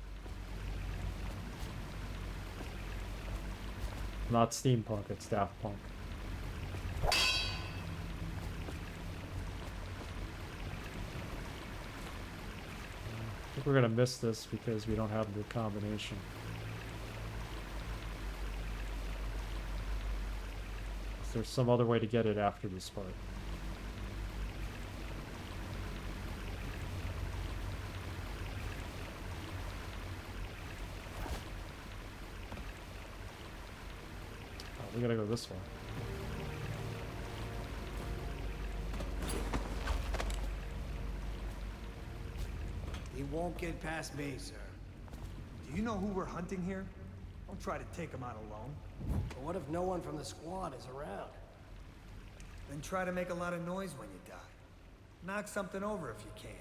Not steampunk, it's Daft Punk. I think we're gonna miss this because we don't have the combination. There's some other way to get it after this part. We gotta go this way. He won't get past me, sir. Do you know who we're hunting here? Don't try to take him out alone. But what if no one from the squad is around? Then try to make a lot of noise when you die. Knock something over if you can.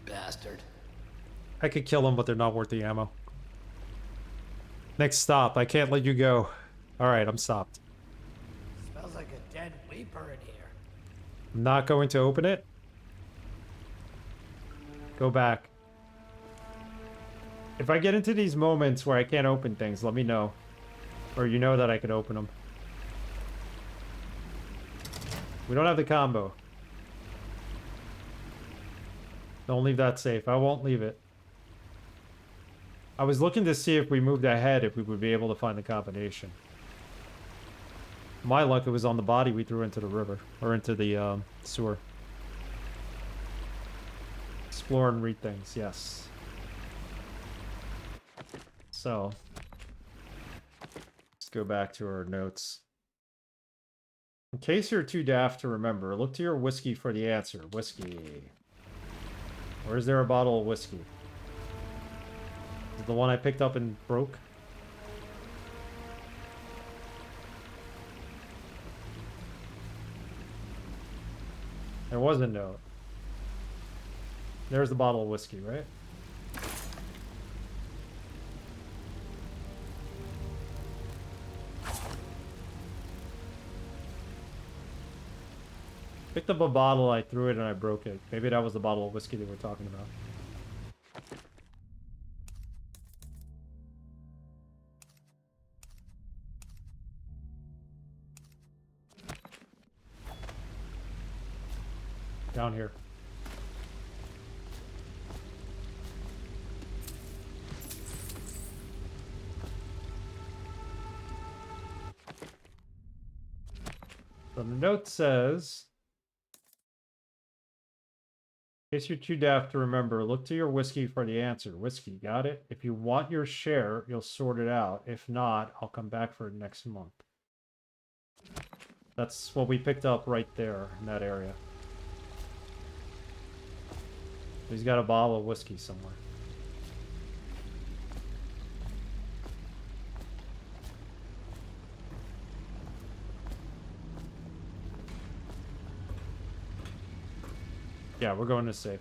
Bastard. I could kill them, but they're not worth the ammo. Next stop. I can't let you go. Alright, I'm stopped. Smells like a dead weeper in here. I'm not going to open it. Go back. If I get into these moments where I can't open things, let me know. Or you know that I can open them. We don't have the combo. Don't leave that safe. I won't leave it. I was looking to see if we moved ahead, if we would be able to find the combination. My luck, it was on the body we threw into the river. Or into the sewer. Explore and read things, yes. So, let's go back to our notes. In case you're too daft to remember, look to your whiskey for the answer. Whiskey. Or is there a bottle of whiskey? Is it the one I picked up and broke? There was a note. There's the bottle of whiskey, right? Picked up a bottle, I threw it, and I broke it. Maybe that was the bottle of whiskey they were talking about. Down here. So the note says, in case you're too daft to remember, look to your whiskey for the answer. Whiskey, got it? If you want your share, you'll sort it out. If not, I'll come back for it next month. That's what we picked up right there in that area. He's got a bottle of whiskey somewhere. Yeah, we're going to safe.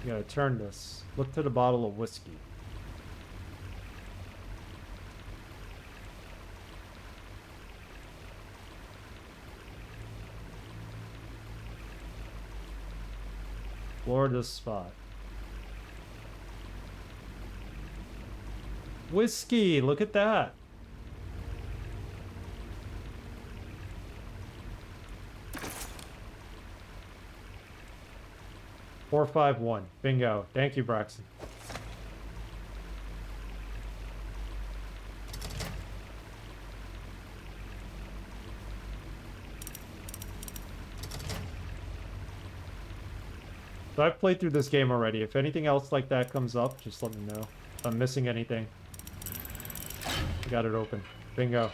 You gotta turn this. Look to the bottle of whiskey. Explore this spot. Whiskey, look at that. Four, 5, 1. Bingo. Thank you, Braxton. So I've played through this game already. If anything else like that comes up, just let me know. If I'm missing anything. I got it open. Bingo.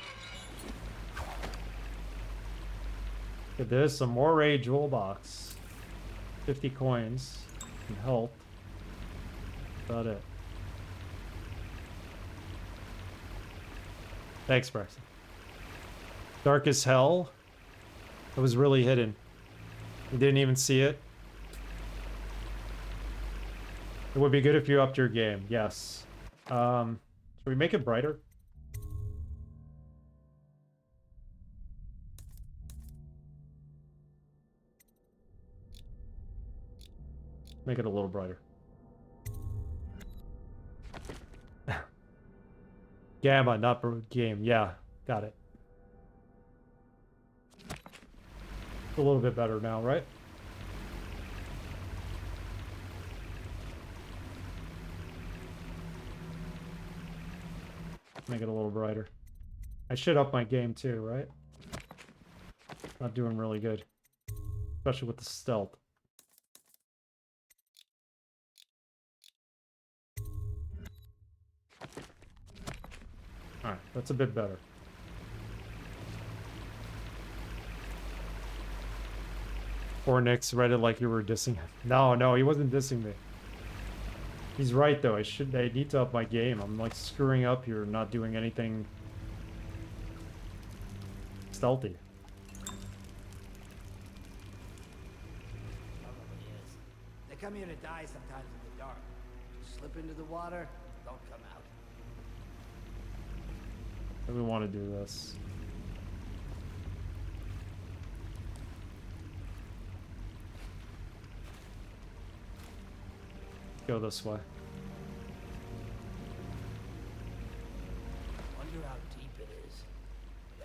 Look at this. Some more Ray jewel box. 50 coins. Can help. About it. Thanks, Braxton. Dark as hell. It was really hidden. You didn't even see it. It would be good if you upped your game. Yes. Should we make it brighter? Make it a little brighter. Gamma, not game. Yeah, got it. It's a little bit better now, right? Make it a little brighter. I should up my game too, right? Not doing really good. Especially with the stealth. Alright, that's a bit better. Poor Nick's read it like you were dissing him. No, he wasn't dissing me. He's right though, I need to up my game. I'm like screwing up here, not doing anything stealthy. They come here to die sometimes in the dark. Slip into the water, don't come out. We want to do this. Go this way. Wonder how deep it is.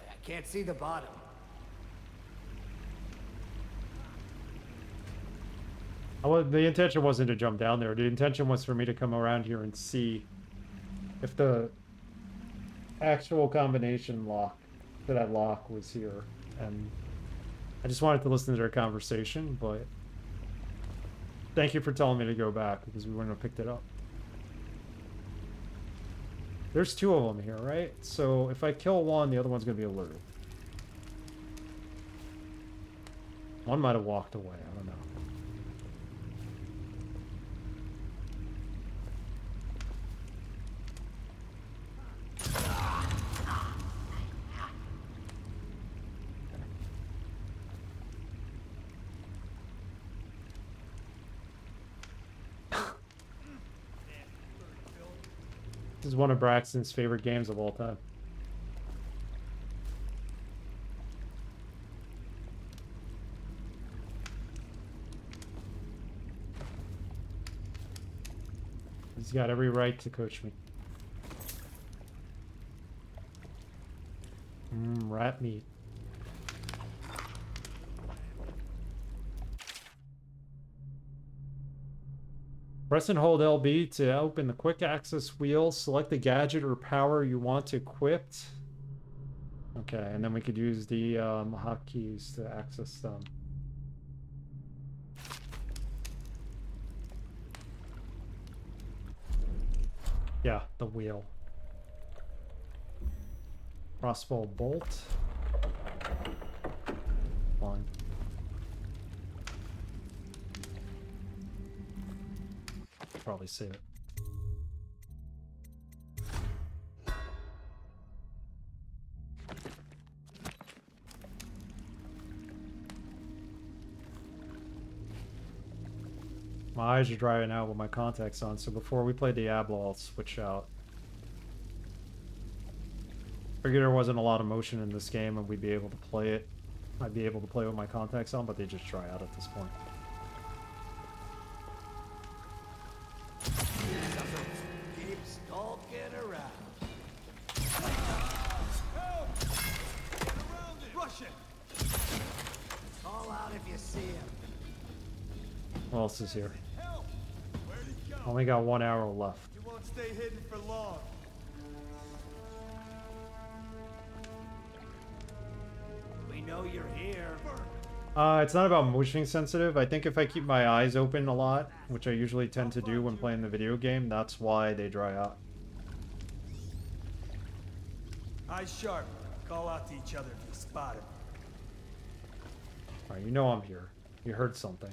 I can't see the bottom. The intention wasn't to jump down there. The intention was for me to come around here and see if the actual combination lock to that lock was here. And I just wanted to listen to their conversation, but thank you for telling me to go back because we wouldn't have picked it up. There's two of them here, right? So if I kill one, the other one's going to be alerted. One might have walked away. I don't know. This is one of Braxton's favorite games of all time. He's got every right to coach me. Rat meat. Press and hold LB to open the quick access wheel. Select the gadget or power you want equipped. Okay, and then we could use the hotkeys to access them. Yeah, the wheel. Crossbow bolt. Fine. Probably save it. My eyes are drying out with my contacts on, so before we play Diablo, I'll switch out. Figured there wasn't a lot of motion in this game and we'd be able to play it. I'd be able to play with my contacts on, but they just dry out at this point. Keep stalking around. Help! Get around it! Rush it! Call out if you see him. What else is here? Help! Where'd he go? Only got 1 arrow left. You won't stay hidden for long. We know you're here. It's not about motion sensitive. I think if I keep my eyes open a lot, which I usually tend to do when playing the video game, that's why they dry out. Eyes sharp. Call out to each other if you spot him. Alright, you know I'm here. You heard something.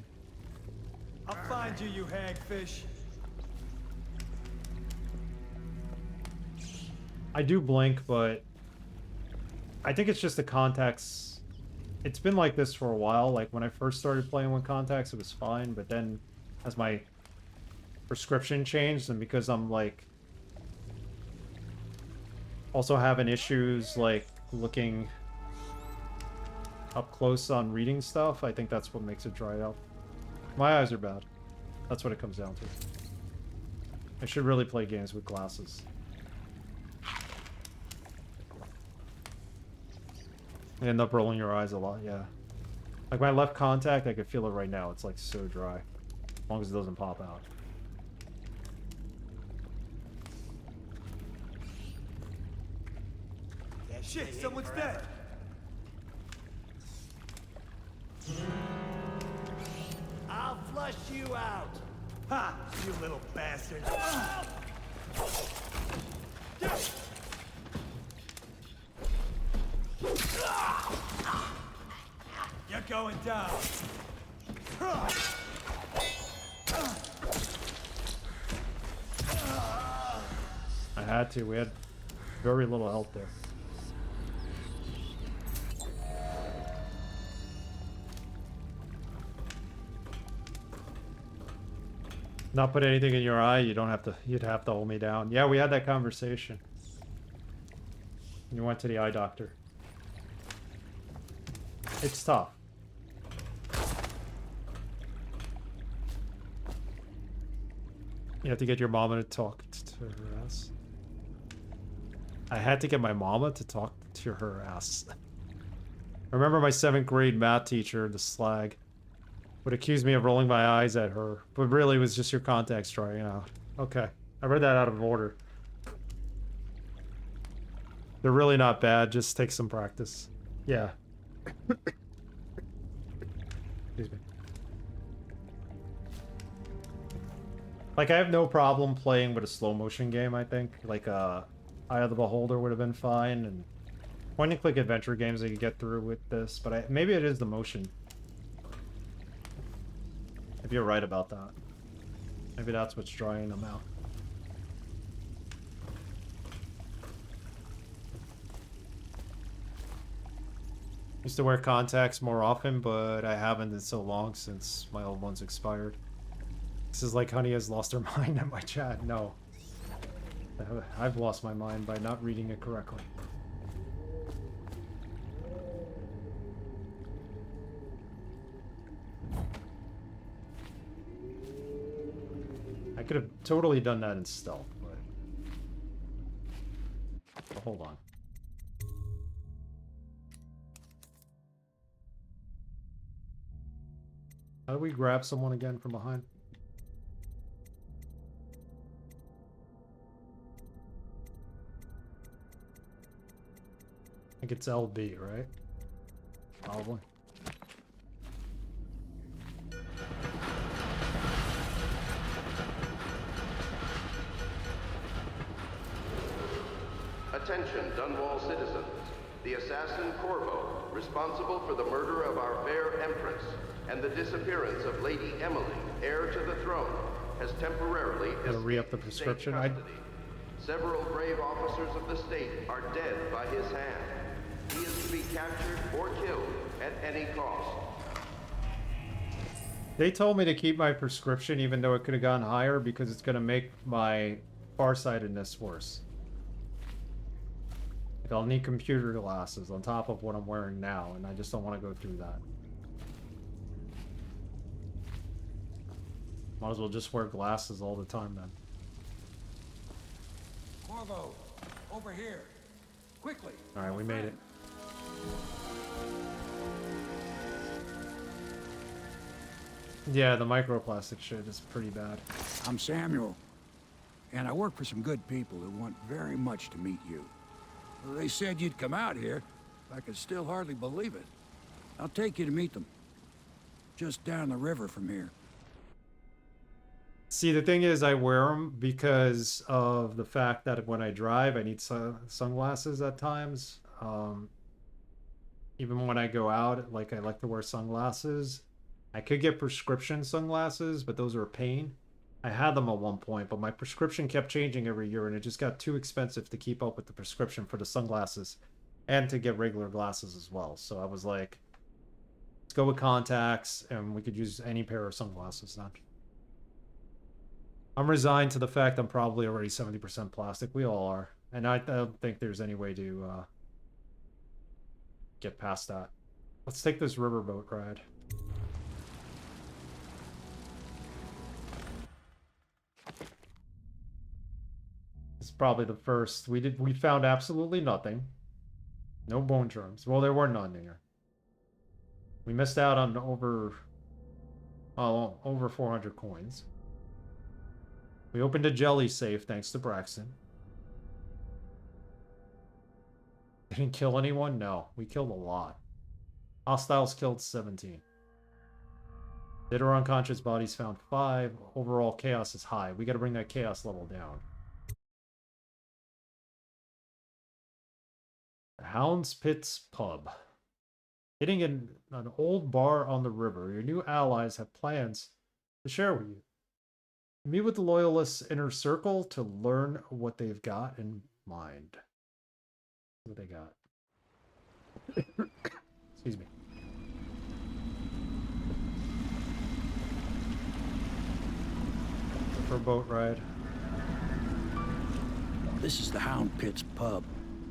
I'll find you, you hagfish. I do blink, but I think it's just the contacts. It's been like this for a while. Like when I first started playing with contacts, it was fine, but then as my prescription changed, and because I'm like also having issues like looking up close on reading stuff, I think that's what makes it dry out. My eyes are bad. That's what it comes down to. I should really play games with glasses. You end up rolling your eyes a lot, yeah. Like my left contact, I could feel it right now. It's like so dry. As long as it doesn't pop out. Shit, someone's dead. I'll flush you out. Ha! You little bastard. You're going down. I had to. We had very little health there. Not put anything in your eye, you don't have to, you'd have to hold me down. Yeah, we had that conversation. You went to the eye doctor. It's tough. You have to get your mama to talk to her ass. I had to get my mama to talk to her ass. I remember my 7th grade math teacher, the slag, would accuse me of rolling my eyes at her, but really it was just your contacts drying out. Okay, I read that out of order. They're really not bad, just take some practice. Yeah. Excuse me. Like, I have no problem playing with a slow motion game, I think. Like, Eye of the Beholder would have been fine, and point-and-click adventure games I could get through with this, but maybe it is the motion. If you're right about that. Maybe that's what's drying them out. Used to wear contacts more often, but I haven't in so long since my old ones expired. This is like Honey has lost her mind at my chat. No. I've lost my mind by not reading it correctly. I could have totally done that in stealth, but hold on. How do we grab someone again from behind? I think it's LB, right? Probably. Attention, Dunwall citizens. The assassin Corvo, responsible for the murder of our fair Empress and the disappearance of Lady Emily, heir to the throne, has temporarily Gotta re-up the prescription. Several brave officers of the state are dead by his hand. He is to be captured or killed at any cost. They told me to keep my prescription even though it could have gone higher because it's gonna make my farsightedness worse. Like I'll need computer glasses on top of what I'm wearing now, and I just don't want to go through that. Might as well just wear glasses all the time then. Corvo, over here. Quickly. Alright, we made it. Yeah, the microplastic shit is pretty bad. I'm Samuel, and I work for some good people who want very much to meet you. They said you'd come out here. I can still hardly believe it. I'll take you to meet them. Just down the river from here. See, the thing is, I wear them because of the fact that when I drive, I need sunglasses at times. Even when I go out, like, I like to wear sunglasses. I could get prescription sunglasses, but those are a pain. I had them at one point, but my prescription kept changing every year, and it just got too expensive to keep up with the prescription for the sunglasses and to get regular glasses as well. So I was like, let's go with contacts, and we could use any pair of sunglasses now. I'm resigned to the fact I'm probably already 70% plastic. We all are. And I don't think there's any way to get past that. Let's take this riverboat ride. It's probably the first. We found absolutely nothing. No bone germs. Well, there were none here. We missed out on over 400 coins. We opened a jelly safe thanks to Braxton. Didn't kill anyone? No. We killed a lot. Hostiles killed 17. Dead or unconscious bodies found 5. Overall chaos is high. We gotta bring that chaos level down. The Hound's Pit's Pub. Hitting an old bar on the river. Your new allies have plans to share with you. Meet with the Loyalists' inner circle to learn what they've got in mind. What they got. Excuse me. For a boat ride. This is the Hound Pit's Pub.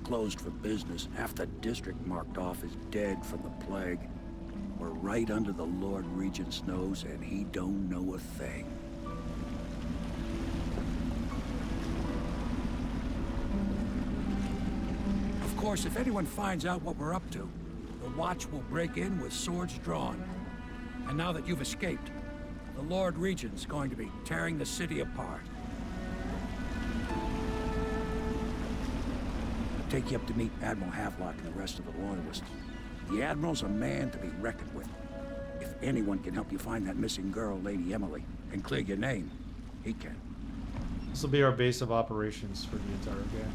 Closed for business. Half the district marked off as dead from the plague. We're right under the Lord Regent's nose, and he don't know a thing. Of course, if anyone finds out what we're up to, the Watch will break in with swords drawn. And now that you've escaped, the Lord Regent's going to be tearing the city apart. I'll take you up to meet Admiral Havelock and the rest of the Loyalists. The Admiral's a man to be reckoned with. If anyone can help you find that missing girl, Lady Emily, and clear your name, he can. This will be our base of operations for the entire game.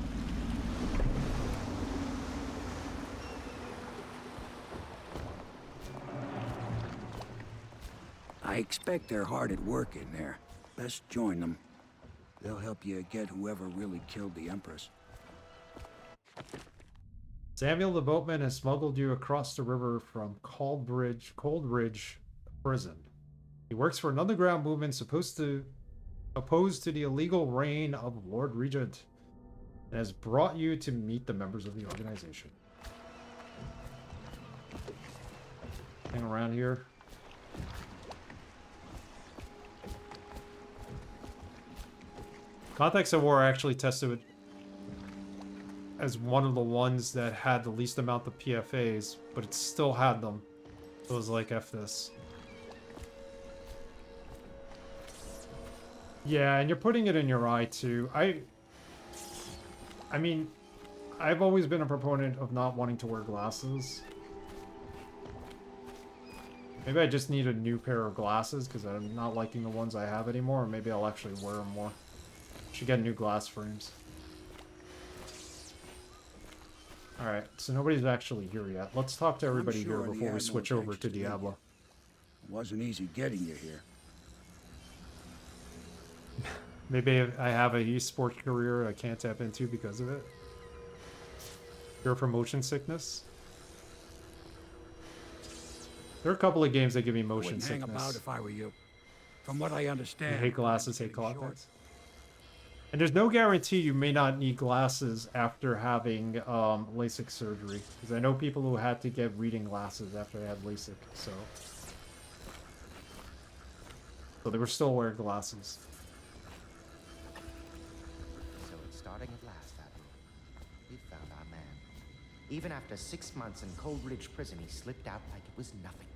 I expect they're hard at work in there. Best join them. They'll help you get whoever really killed the Empress. Samuel the boatman has smuggled you across the river from Coldridge prison. He works for an underground movement supposed to oppose to the illegal reign of Lord Regent and has brought you to meet the members of the organization. Hang around here. Context of War actually tested it as one of the ones that had the least amount of PFAs, but it still had them. So it was like, F this. Yeah, and you're putting it in your eye too. I mean, I've always been a proponent of not wanting to wear glasses. Maybe I just need a new pair of glasses because I'm not liking the ones I have anymore, or maybe I'll actually wear them more. Should get new glass frames. Alright, so nobody's actually here yet. Let's talk to everybody here before we switch over to Diablo. It wasn't easy getting you here. Maybe I have a esports career I can't tap into because of it. Cure for motion sickness. There are a couple of games that give me motion sickness. Hang about if I were you. From what I understand, I hate glasses, hate contacts. And there's no guarantee you may not need glasses after having LASIK surgery. Because I know people who had to get reading glasses after they had LASIK, so they were still wearing glasses. So it's starting at last, Admiral. We found our man. Even after 6 months in Cold Ridge Prison, he slipped out like it was nothing.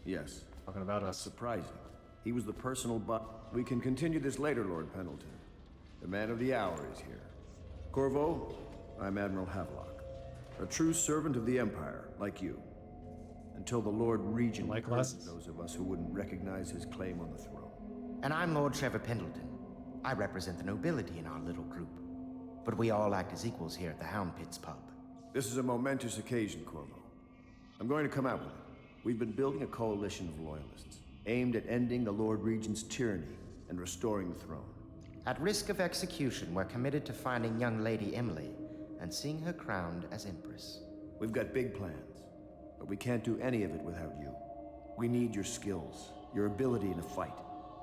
Yes. Talking about us. Surprising. He was the personal We can continue this later, Lord Pendleton. The man of the hour is here. Corvo, I'm Admiral Havelock. A true servant of the Empire, like you. Until the Lord Regent pardons those of us who wouldn't recognize his claim on the throne. And I'm Lord Trevor Pendleton. I represent the nobility in our little group. But we all act as equals here at the Hound Pits pub. This is a momentous occasion, Corvo. I'm going to come out with it. We've been building a coalition of loyalists, aimed at ending the Lord Regent's tyranny and restoring the throne. At risk of execution, we're committed to finding young Lady Emily and seeing her crowned as Empress. We've got big plans, but we can't do any of it without you. We need your skills, your ability in a fight,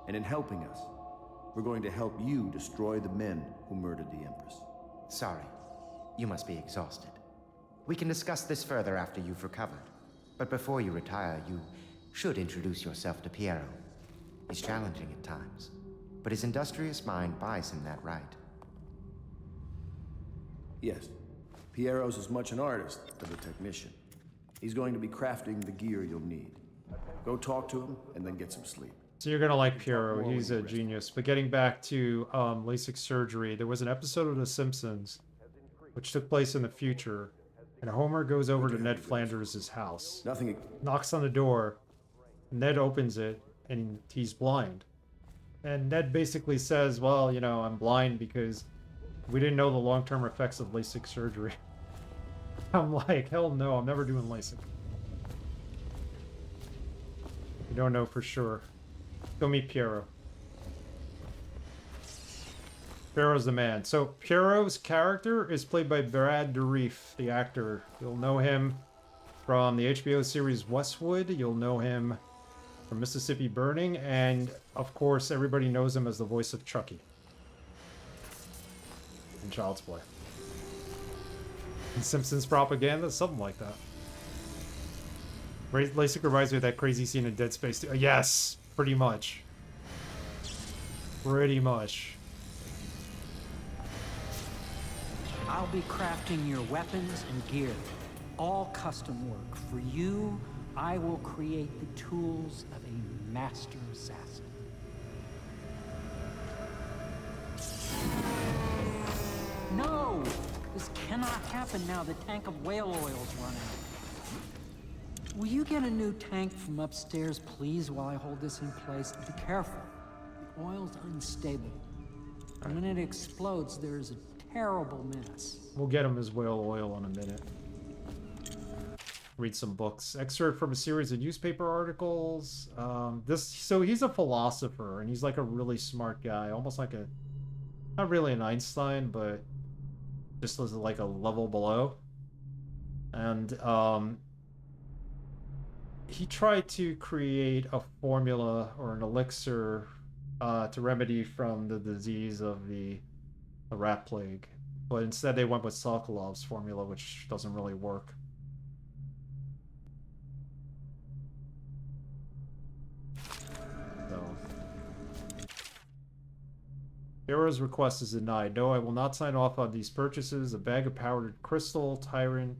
and in helping us, we're going to help you destroy the men who murdered the Empress. Sorry, you must be exhausted. We can discuss this further after you've recovered. But before you retire, you should introduce yourself to Piero. He's challenging at times, but his industrious mind buys him that right. Yes. Piero's as much an artist as a technician. He's going to be crafting the gear you'll need. Go talk to him, and then get some sleep. So you're gonna like Piero, he's a genius. But getting back to LASIK surgery, there was an episode of The Simpsons, which took place in the future, and Homer goes over to Ned Flanders' house. Knocks on the door, Ned opens it, and he's blind. And Ned basically says, well, you know, I'm blind because we didn't know the long-term effects of LASIK surgery. I'm like, hell no, I'm never doing LASIK. You don't know for sure. Go meet Piero. Piero's the man. So Piero's character is played by Brad Dourif, the actor. You'll know him from the HBO series Westwood. You'll know him from Mississippi Burning. And, of course, everybody knows him as the voice of Chucky in Child's Play. And Simpsons propaganda, something like that. LASIK reminds me of that crazy scene in Dead Space 2. Yes, pretty much. Pretty much. I'll be crafting your weapons and gear. All custom work. For you, I will create the tools of a master assassin. No! This cannot happen now. The tank of whale oil's run out. Will you get a new tank from upstairs, please, while I hold this in place? Be careful. The oil's unstable. And when it explodes, there's a terrible mess. We'll get him his whale oil in a minute. Read some books. Excerpt from a series of newspaper articles. So he's a philosopher, and he's like a really smart guy, almost like a, not really an Einstein, but just as like a level below. And he tried to create a formula or an elixir to remedy from the disease of the rat plague, but instead they went with Sokolov's formula, which doesn't really work. So Pharaoh's request is denied. No, I will not sign off on these purchases. A bag of powdered crystal, Tyvian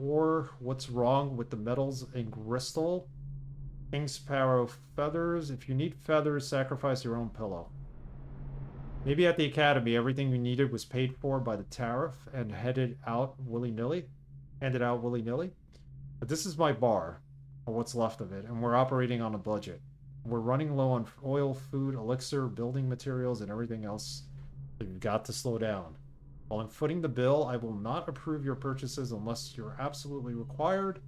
ore. What's wrong with the metals in crystal? King Sparrow feathers. If you need feathers, sacrifice your own pillow. Maybe at the academy, everything we needed was paid for by the tariff and handed out willy-nilly. But this is my bar, or what's left of it, and we're operating on a budget. We're running low on oil, food, elixir, building materials, and everything else. We've got to slow down. While I'm footing the bill, I will not approve your purchases unless you're absolutely required.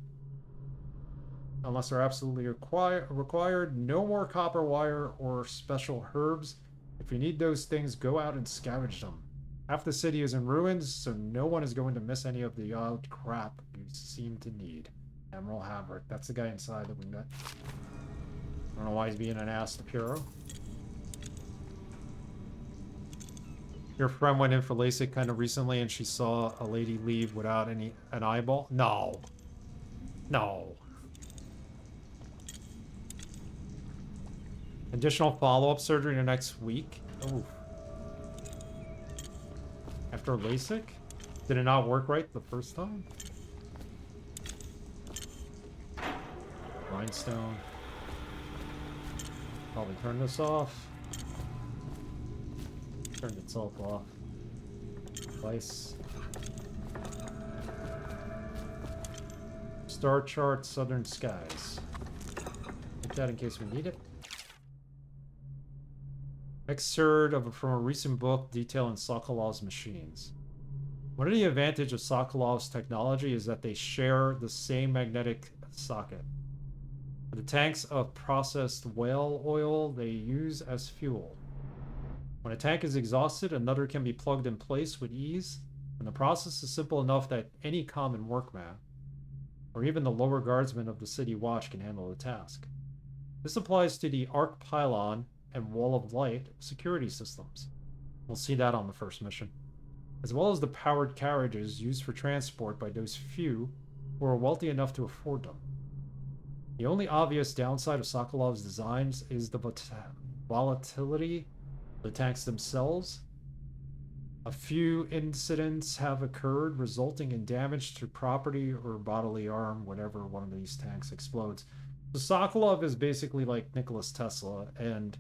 Unless they're absolutely required. No more copper wire or special herbs. If you need those things, go out and scavenge them. Half the city is in ruins, so no one is going to miss any of the odd crap you seem to need. Admiral Haverick. That's the guy inside that we met. I don't know why he's being an ass to Puro. Your friend went in for LASIK kind of recently and she saw a lady leave without an eyeball? No. No. Additional follow-up surgery in the next week? Oh. After LASIK? Did it not work right the first time? Rhinestone. Probably turn this off. Turned itself off. Twice. Star chart, southern skies. Put that in case we need it. Excerpt from a recent book detailing Sokolov's machines. One of the advantages of Sokolov's technology is that they share the same magnetic socket. The tanks of processed whale oil they use as fuel. When a tank is exhausted, another can be plugged in place with ease, and the process is simple enough that any common workman, or even the lower guardsmen of the city watch, can handle the task. This applies to the arc pylon and wall of light security systems. We'll see that on the first mission. As well as the powered carriages used for transport by those few who are wealthy enough to afford them. The only obvious downside of Sokolov's designs is the volatility of the tanks themselves. A few incidents have occurred, resulting in damage to property or bodily harm whenever one of these tanks explodes. So Sokolov is basically like Nikola Tesla, and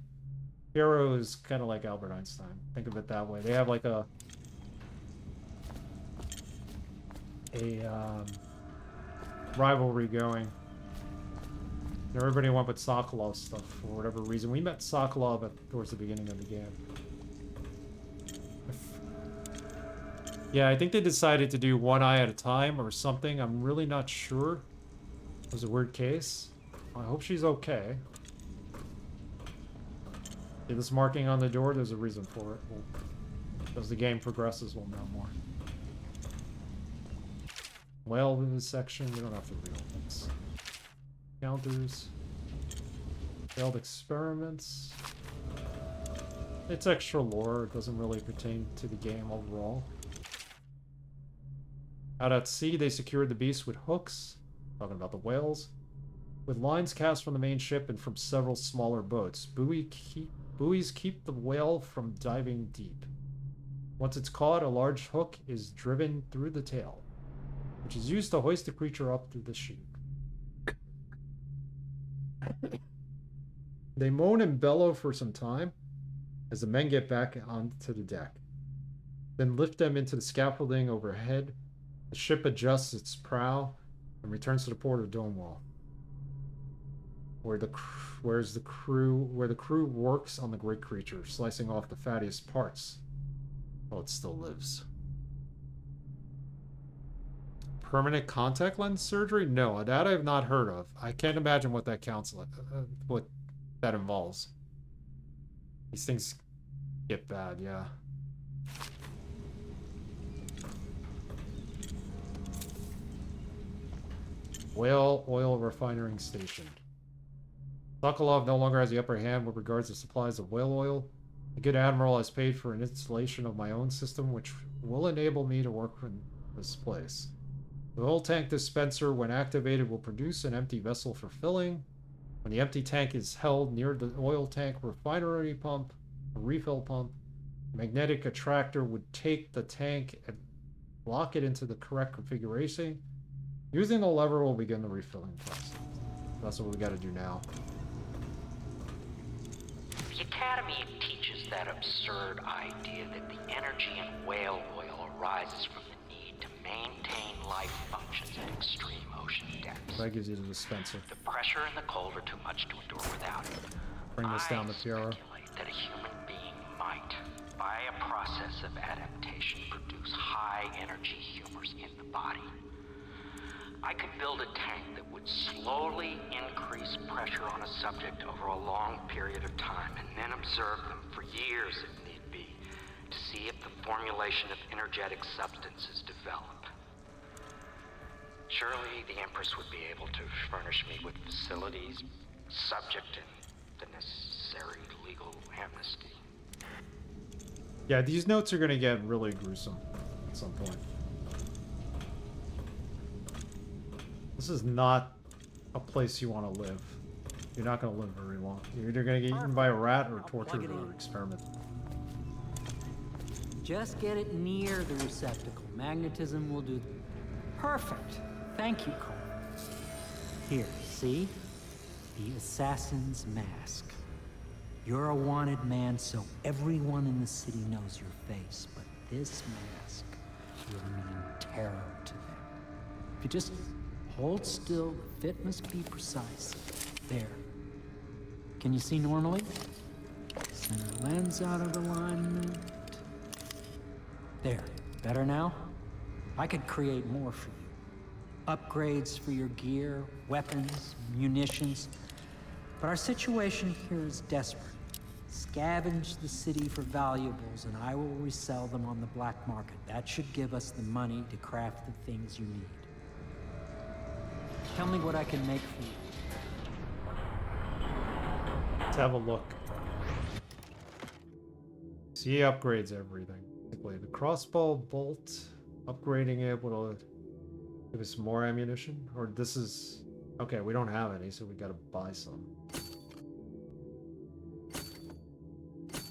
Hero is kind of like Albert Einstein. Think of it that way. They have like a rivalry going. Everybody went with Sokolov stuff for whatever reason. We met Sokolov towards the beginning of the game. Yeah, I think they decided to do one eye at a time or something. I'm really not sure. It was a weird case. I hope she's okay. See this marking on the door? There's a reason for it. As the game progresses, we'll know more. Well, in this section, we don't have to read all this. Counters. Failed experiments. It's extra lore. It doesn't really pertain to the game overall. Out at sea, they secured the beast with hooks. Talking about the whales. With lines cast from the main ship and from several smaller boats. Buoys keep the whale from diving deep. Once it's caught, a large hook is driven through the tail, which is used to hoist the creature up through the chute. They moan and bellow for some time as the men get back onto the deck. Then lift them into the scaffolding overhead. The ship adjusts its prow and returns to the port of Dunwall, where the crew works on the great creature, slicing off the fattiest parts while it still lives. Permanent contact lens surgery? No, that I have not heard of. I can't imagine what that counts, what that involves. These things get bad, yeah. Whale oil refinery station. Sokolov no longer has the upper hand with regards to supplies of whale oil. The good admiral has paid for an installation of my own system, which will enable me to work in this place. The oil tank dispenser, when activated, will produce an empty vessel for filling. When the empty tank is held near the oil tank refinery pump, A refill pump. Magnetic attractor would take the tank and lock it into the correct configuration. Using the lever will begin the refilling process. That's what we got to do now. The Academy teaches that absurd idea that the energy in whale oil arises from the need to maintain life functions at extreme ocean depths. That gives you the dispenser. The pressure and the cold are too much to endure without it. Bring this down to Piero. That a human being might, by a process of adaptation, produce high-energy humors in the body. I could build a tank that would slowly increase pressure on a subject over a long period of time, and then observe them for years if need be, to see if the formulation of energetic substances develop. Surely the Empress would be able to furnish me with facilities, subject and the necessary legal amnesty. Yeah, these notes are going to get really gruesome at some point. This is not a place you want to live. You're not going to live very long. You're either going to get eaten by a rat or tortured or experimented. Just get it near the receptacle. Magnetism will do. Perfect. Thank you, Cole. Here, see? The assassin's mask. You're a wanted man, so everyone in the city knows your face, but this mask will mean terror to them. If you just hold still, the fit must be precise. There. Can you see normally? Center lens out of alignment. There. Better now? I could create more for you. Upgrades for your gear, weapons, munitions. But our situation here is desperate. Scavenge the city for valuables, and I will resell them on the black market. That should give us the money to craft the things you need. Tell me what I can make for you. Let's have a look. See, upgrades everything. The crossbow bolt, upgrading it will give us more ammunition. Or this is... Okay, we don't have any, so we gotta buy some.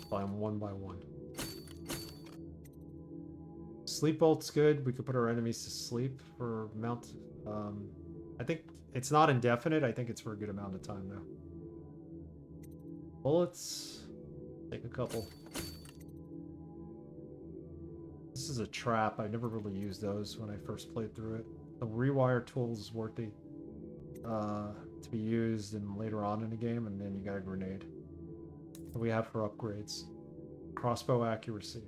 Buy them one by one. Sleep bolt's good. We could put our enemies to sleep for mount. I think it's not indefinite. I think it's for a good amount of time though. Bullets. Take a couple. This is a trap. I never really used those when I first played through it. The rewire tool is worthy to be used in later on in the game, and then you got a grenade. What we have for upgrades. Crossbow accuracy.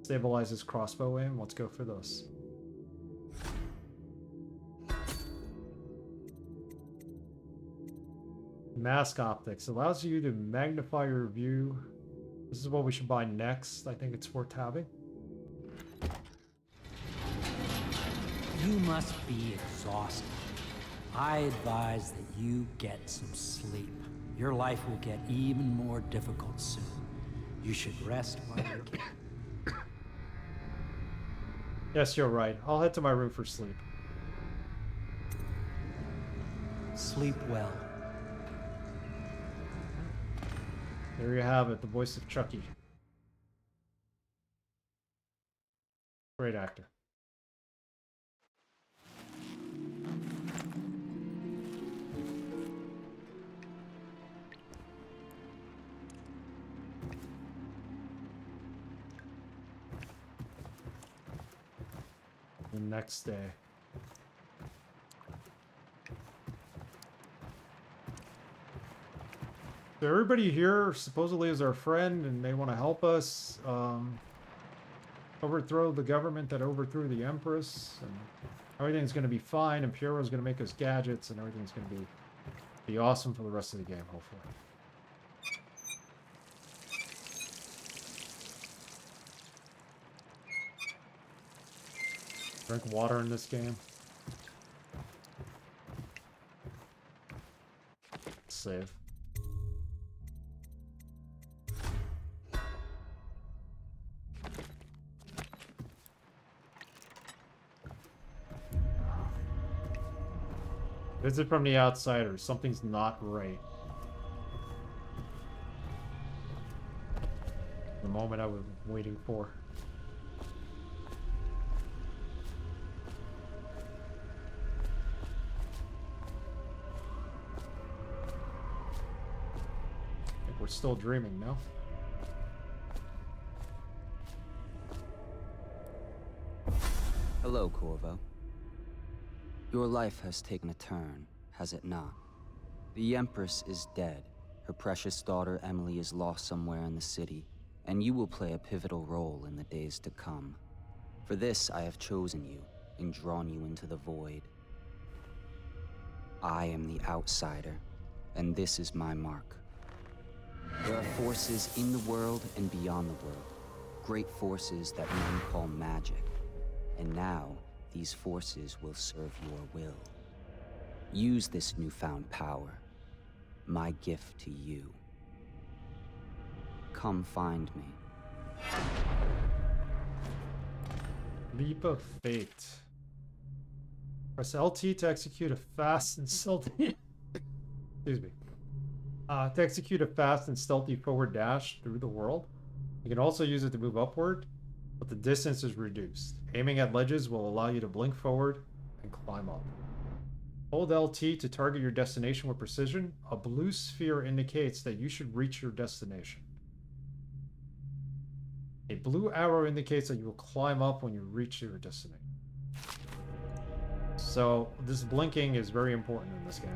Stabilizes crossbow aim. Let's go for those. Mask optics. Allows you to magnify your view. This is what we should buy next. I think it's worth having. You must be exhausted. I advise that you get some sleep. Your life will get even more difficult soon. You should rest while you can. Yes, you're right. I'll head to my room for sleep. Sleep well. There you have it, the voice of Chucky. Great actor. The next day. So everybody here supposedly is our friend and they want to help us overthrow the government that overthrew the Empress, and everything's going to be fine, and Piero's going to make us gadgets, and everything's going to be awesome for the rest of the game, hopefully. Drink water in this game. Save. Visit from the outsider. Something's not right. moment I was waiting for. I think we're still dreaming, no? Hello, Corvo. Your life has taken a turn, has it not? The Empress is dead. Her precious daughter Emily is lost somewhere in the city, and you will play a pivotal role in the days to come. For this, I have chosen you and drawn you into the void. I am the outsider, and this is my mark. There are forces in the world and beyond the world, great forces that men call magic. And now, these forces will serve your will. Use this newfound power, my gift to you. Come find me. Leap of Fate. Press LT to execute a fast and stealthy... Excuse me. To execute a fast and stealthy forward dash through the world. You can also use it to move upward, but the distance is reduced. Aiming at ledges will allow you to blink forward and climb up. Hold LT to target your destination with precision. A blue sphere indicates that you should reach your destination. A blue arrow indicates that you will climb up when you reach your destination. So this blinking is very important in this game.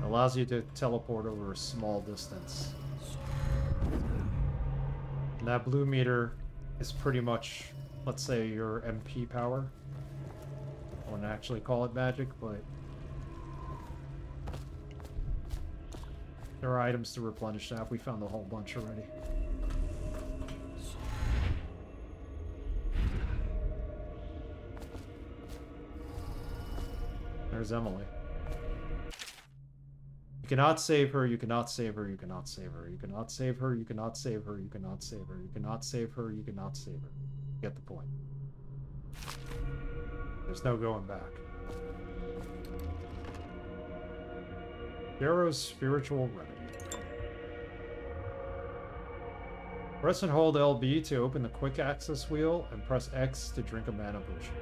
Allows you to teleport over a small distance. And that blue meter is pretty much, let's say, your MP power. I wouldn't actually call it magic, but there are items to replenish that. We found a whole bunch already. There's Emily. You cannot save her, you cannot save her, you cannot save her, you cannot save her, you cannot save her, you cannot save her, you cannot save her, you cannot save her. You get the point. There's no going back. Darrow's Spiritual Remedy. Press and hold LB to open the quick access wheel, and press X to drink a mana potion.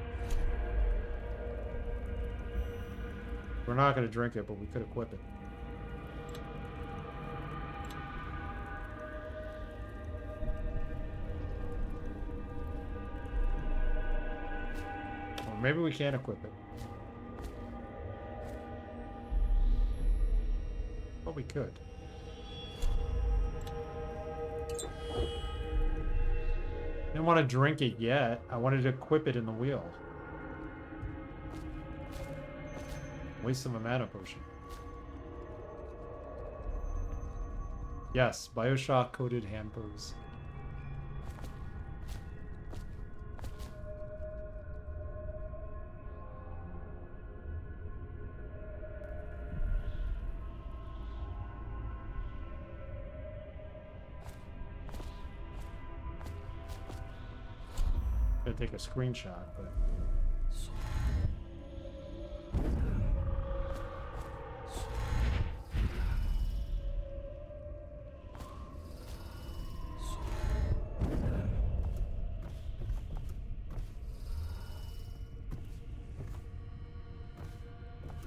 We're not going to drink it, but we could equip it. Or maybe we can't equip it. But we could. Didn't want to drink it yet. I wanted to equip it in the wheel. Waste of a mana potion. Yes, Bioshock coated hand pose. Gonna take a screenshot, but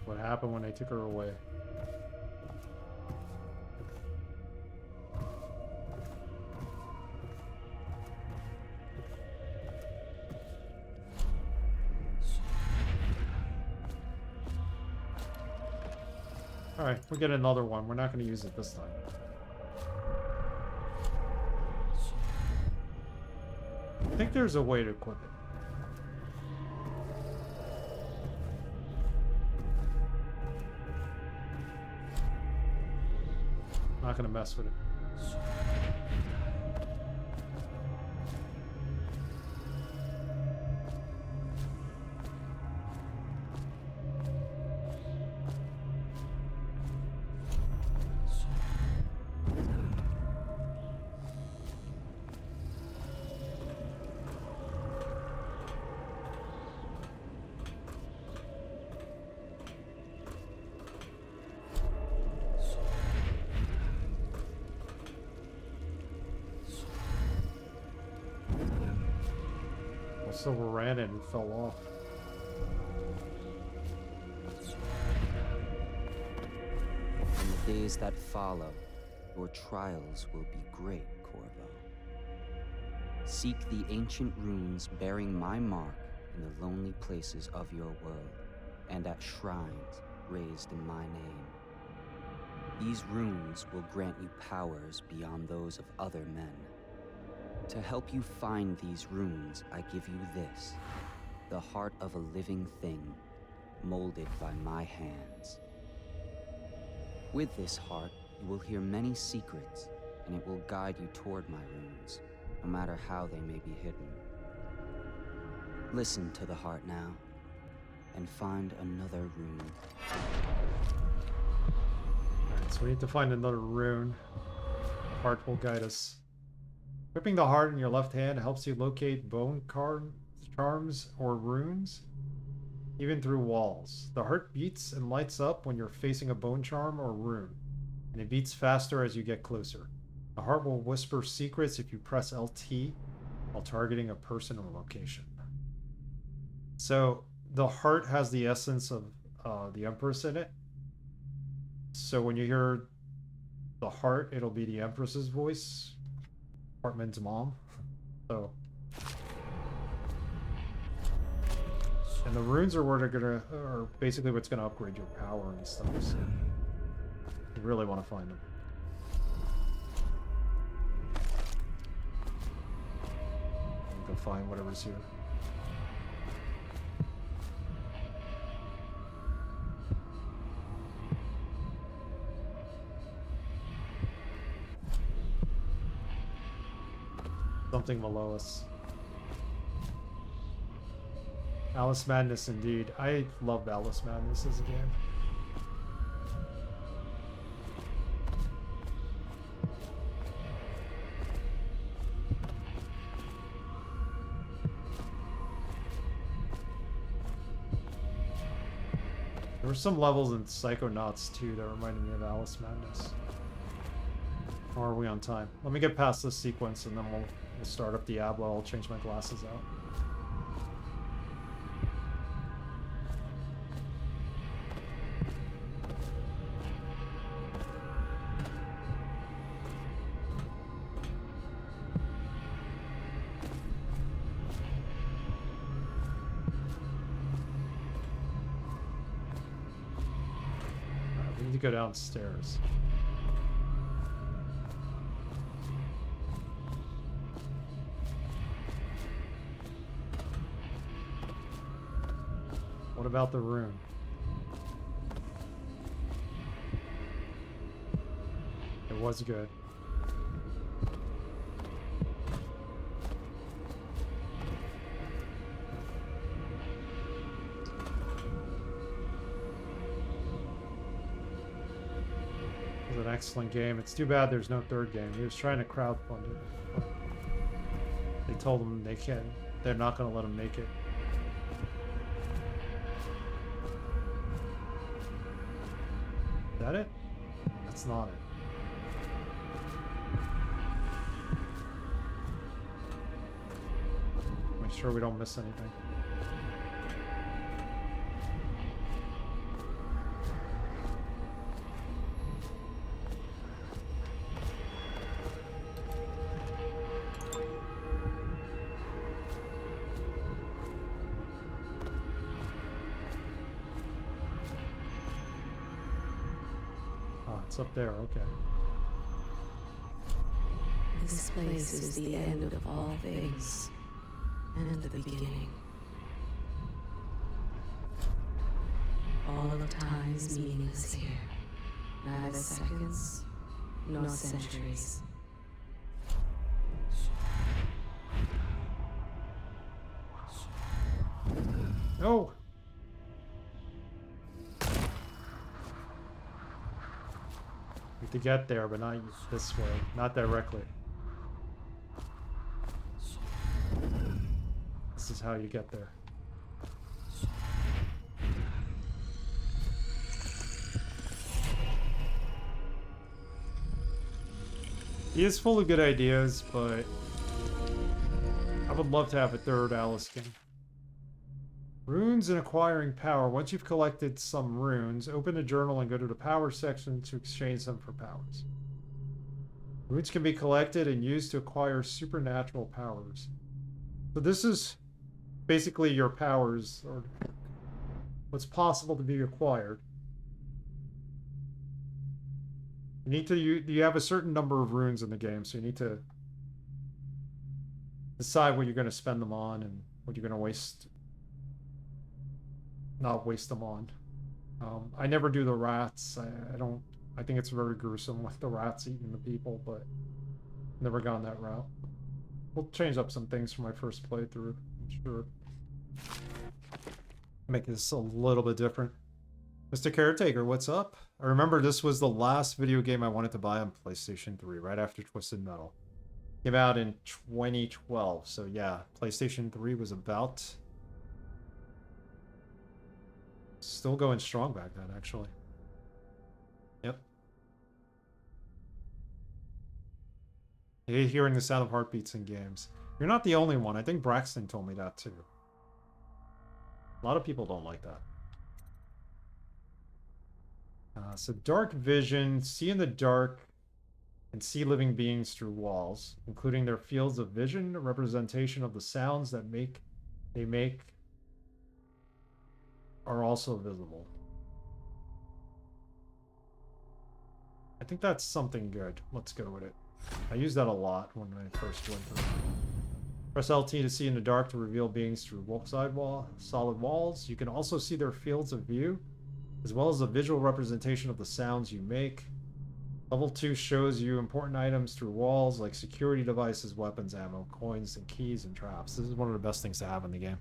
what happened when they took her away? Alright, we'll get another one. We're not going to use it this time. I think there's a way to equip it. Not going to mess with it. just overran it and fell off. In the days that follow, your trials will be great, Corvo. Seek the ancient runes bearing my mark in the lonely places of your world, and at shrines raised in my name. These runes will grant you powers beyond those of other men. To help you find these runes, I give you this, the heart of a living thing, molded by my hands. With this heart, you will hear many secrets, and it will guide you toward my runes, no matter how they may be hidden. Listen to the heart now, and find another rune. Alright, so we need to find another rune. Heart will guide us. Whipping the heart in your left hand helps you locate bone charms or runes, even through walls. The heart beats and lights up when you're facing a bone charm or rune, and it beats faster as you get closer. The heart will whisper secrets if you press LT while targeting a person or location. So the heart has the essence of the Empress in it. So when you hear the heart, it'll be the Empress's voice, Hartman's mom. So, and the runes are where are basically what's gonna upgrade your power and stuff. So you really want to find them. Go find whatever's here. Something below us. Alice Madness indeed. I loved Alice Madness as a game. There were some levels in Psychonauts too that reminded me of Alice Madness. Or are we on time? Let me get past this sequence and then we'll start up Diablo. I'll change my glasses out. Alright, we need to go downstairs. What about the rune? It was good. It was an excellent game. It's too bad there's no third game. He was trying to crowdfund it. They told him they're not going to let him make it. Is that it? That's not it. Make sure we don't miss anything. Up there, okay. This place is the end of all things, and the beginning. All of time is meaningless here. Neither seconds, nor centuries. No! To get there, but not this way. Not directly. This is how you get there. He is full of good ideas, but I would love to have a third Alice game. Runes and acquiring power. Once you've collected some runes, open a journal and go to the power section to exchange them for powers. Runes can be collected and used to acquire supernatural powers. So this is basically your powers, or what's possible to be acquired. You need to, you have a certain number of runes in the game, so you need to decide what you're going to spend them on and what you're going to not waste them on. I never do the rats. I think it's very gruesome with the rats eating the people, but never gone that route. We'll change up some things for my first playthrough, I'm sure. Make this a little bit different. Mr. Caretaker, what's up? I remember this was the last video game I wanted to buy on PlayStation 3, right after Twisted Metal. Came out in 2012, so yeah, PlayStation 3 was about... still going strong back then, actually. Yep. I hate hearing the sound of heartbeats in games. You're not the only one. I think Braxton told me that too. A lot of people don't like that. So dark vision, see in the dark, and see living beings through walls, including their fields of vision, a representation of the sounds that they make are also visible. I think that's something good. Let's go with it. I used that a lot when I first went through. Press LT to see in the dark to reveal beings through solid walls. You can also see their fields of view, as well as a visual representation of the sounds you make. Level 2 shows you important items through walls, like security devices, weapons, ammo, coins, and keys and traps. This is one of the best things to have in the game.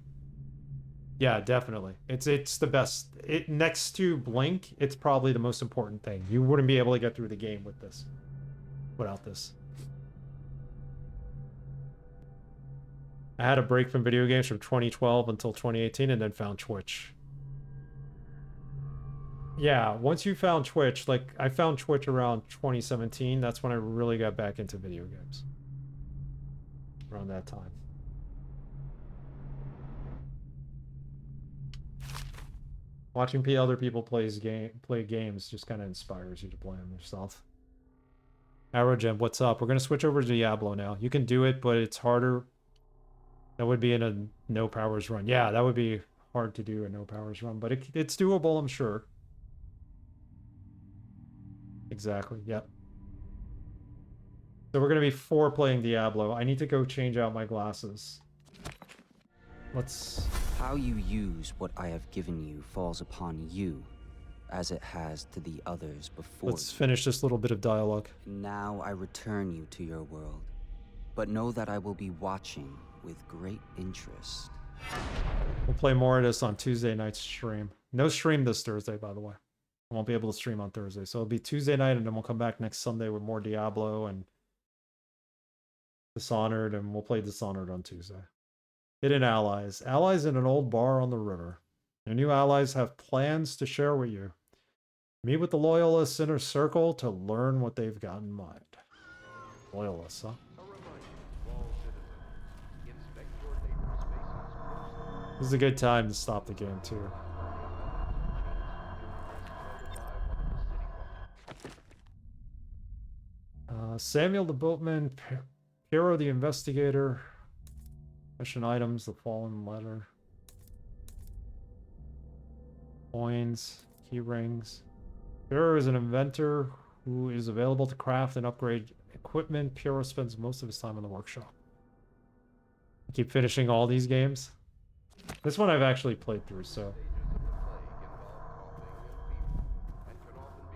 Yeah, definitely. It's the best. Next to Blink, it's probably the most important thing. You wouldn't be able to get through the game with this. Without this. I had a break from video games from 2012 until 2018 and then found Twitch. Yeah, once you found Twitch, like I found Twitch around 2017, that's when I really got back into video games. Around that time. Watching other people play games just kind of inspires you to play them yourself. Arrowgem, what's up? We're going to switch over to Diablo now. You can do it, but it's harder. That would be in a no powers run. Yeah, that would be hard to do a no powers run, but it's doable, I'm sure. Exactly, yep. So we're going to be 4 playing Diablo. I need to go change out my glasses. Let's... How you use what I have given you falls upon you, as it has to the others before. Let's finish this little bit of dialogue. Now I return you to your world, but know that I will be watching with great interest. We'll play more of this on Tuesday night's stream. No stream this Thursday, by the way. I won't be able to stream on Thursday, so it'll be Tuesday night, and then we'll come back next Sunday with more Diablo and Dishonored, and we'll play Dishonored on Tuesday. Hidden allies. Allies in an old bar on the river. Your new allies have plans to share with you. Meet with the Loyalists Inner Circle to learn what they've got in mind. Loyalists, huh? This is a good time to stop the game, too. Samuel the Boatman, Piero the Investigator, mission items, the Fallen Letter, coins, key rings. Piero is an inventor who is available to craft and upgrade equipment. Piero spends most of his time in the workshop. I keep finishing all these games. This one I've actually played through, so.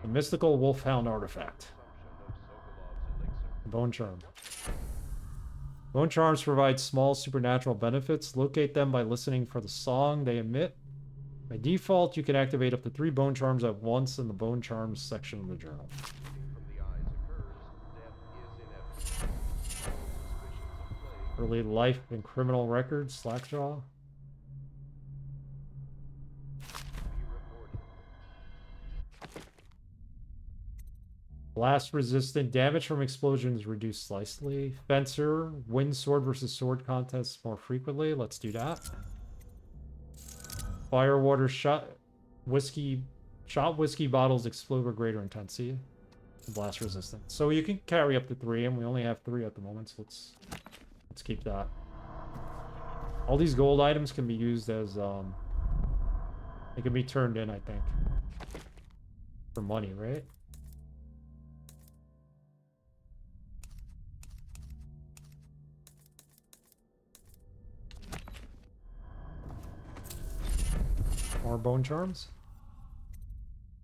The mystical wolfhound artifact. Bone charm. Bone charms provide small supernatural benefits. Locate them by listening for the song they emit. By default, you can activate up to 3 bone charms at once in the bone charms section of the journal. Early life and criminal records, Slackjaw. Blast resistant. Damage from explosions reduced slightly. Fencer. Win sword versus sword contests more frequently. Let's do that. Fire water shot. Whiskey. Shot whiskey bottles explode with greater intensity. Blast resistant. So you can carry up to 3, and we only have 3 at the moment, so let's keep that. All these gold items can be used as they can be turned in, I think. For money, right? More bone charms.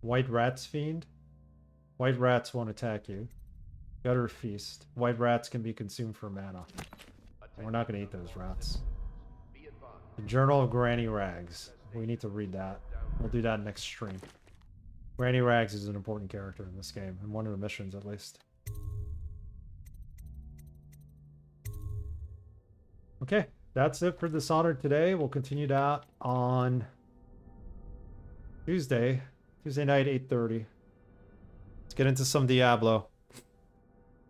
White Rat's Fiend. White rats won't attack you. Gutter Feast. White rats can be consumed for mana. We're not going to eat those rats. The Journal of Granny Rags. We need to read that. We'll do that next stream. Granny Rags is an important character in this game, in one of the missions at least. Okay, that's it for Dishonored today. We'll continue that on Tuesday night, 8:30. Let's get into some Diablo.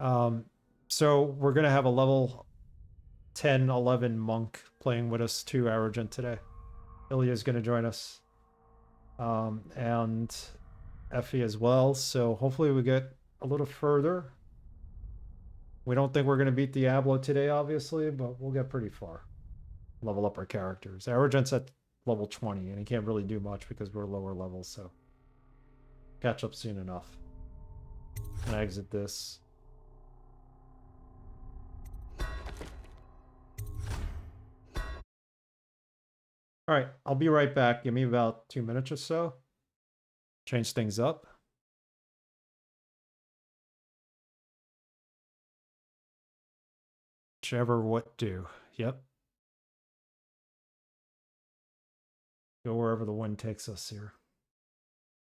So we're gonna have a level 10, 11 monk playing with us too, Arrogant, today. Ilya's gonna join us. And Effie as well. So hopefully we get a little further. We don't think we're gonna beat Diablo today, obviously, but we'll get pretty far. Level up our characters. Arrogant's at level 20, and he can't really do much because we're lower levels, so catch up soon enough. And exit this. Alright, I'll be right back. Give me about 2 minutes or so. Change things up. Whichever what do. Yep. Go wherever the wind takes us here.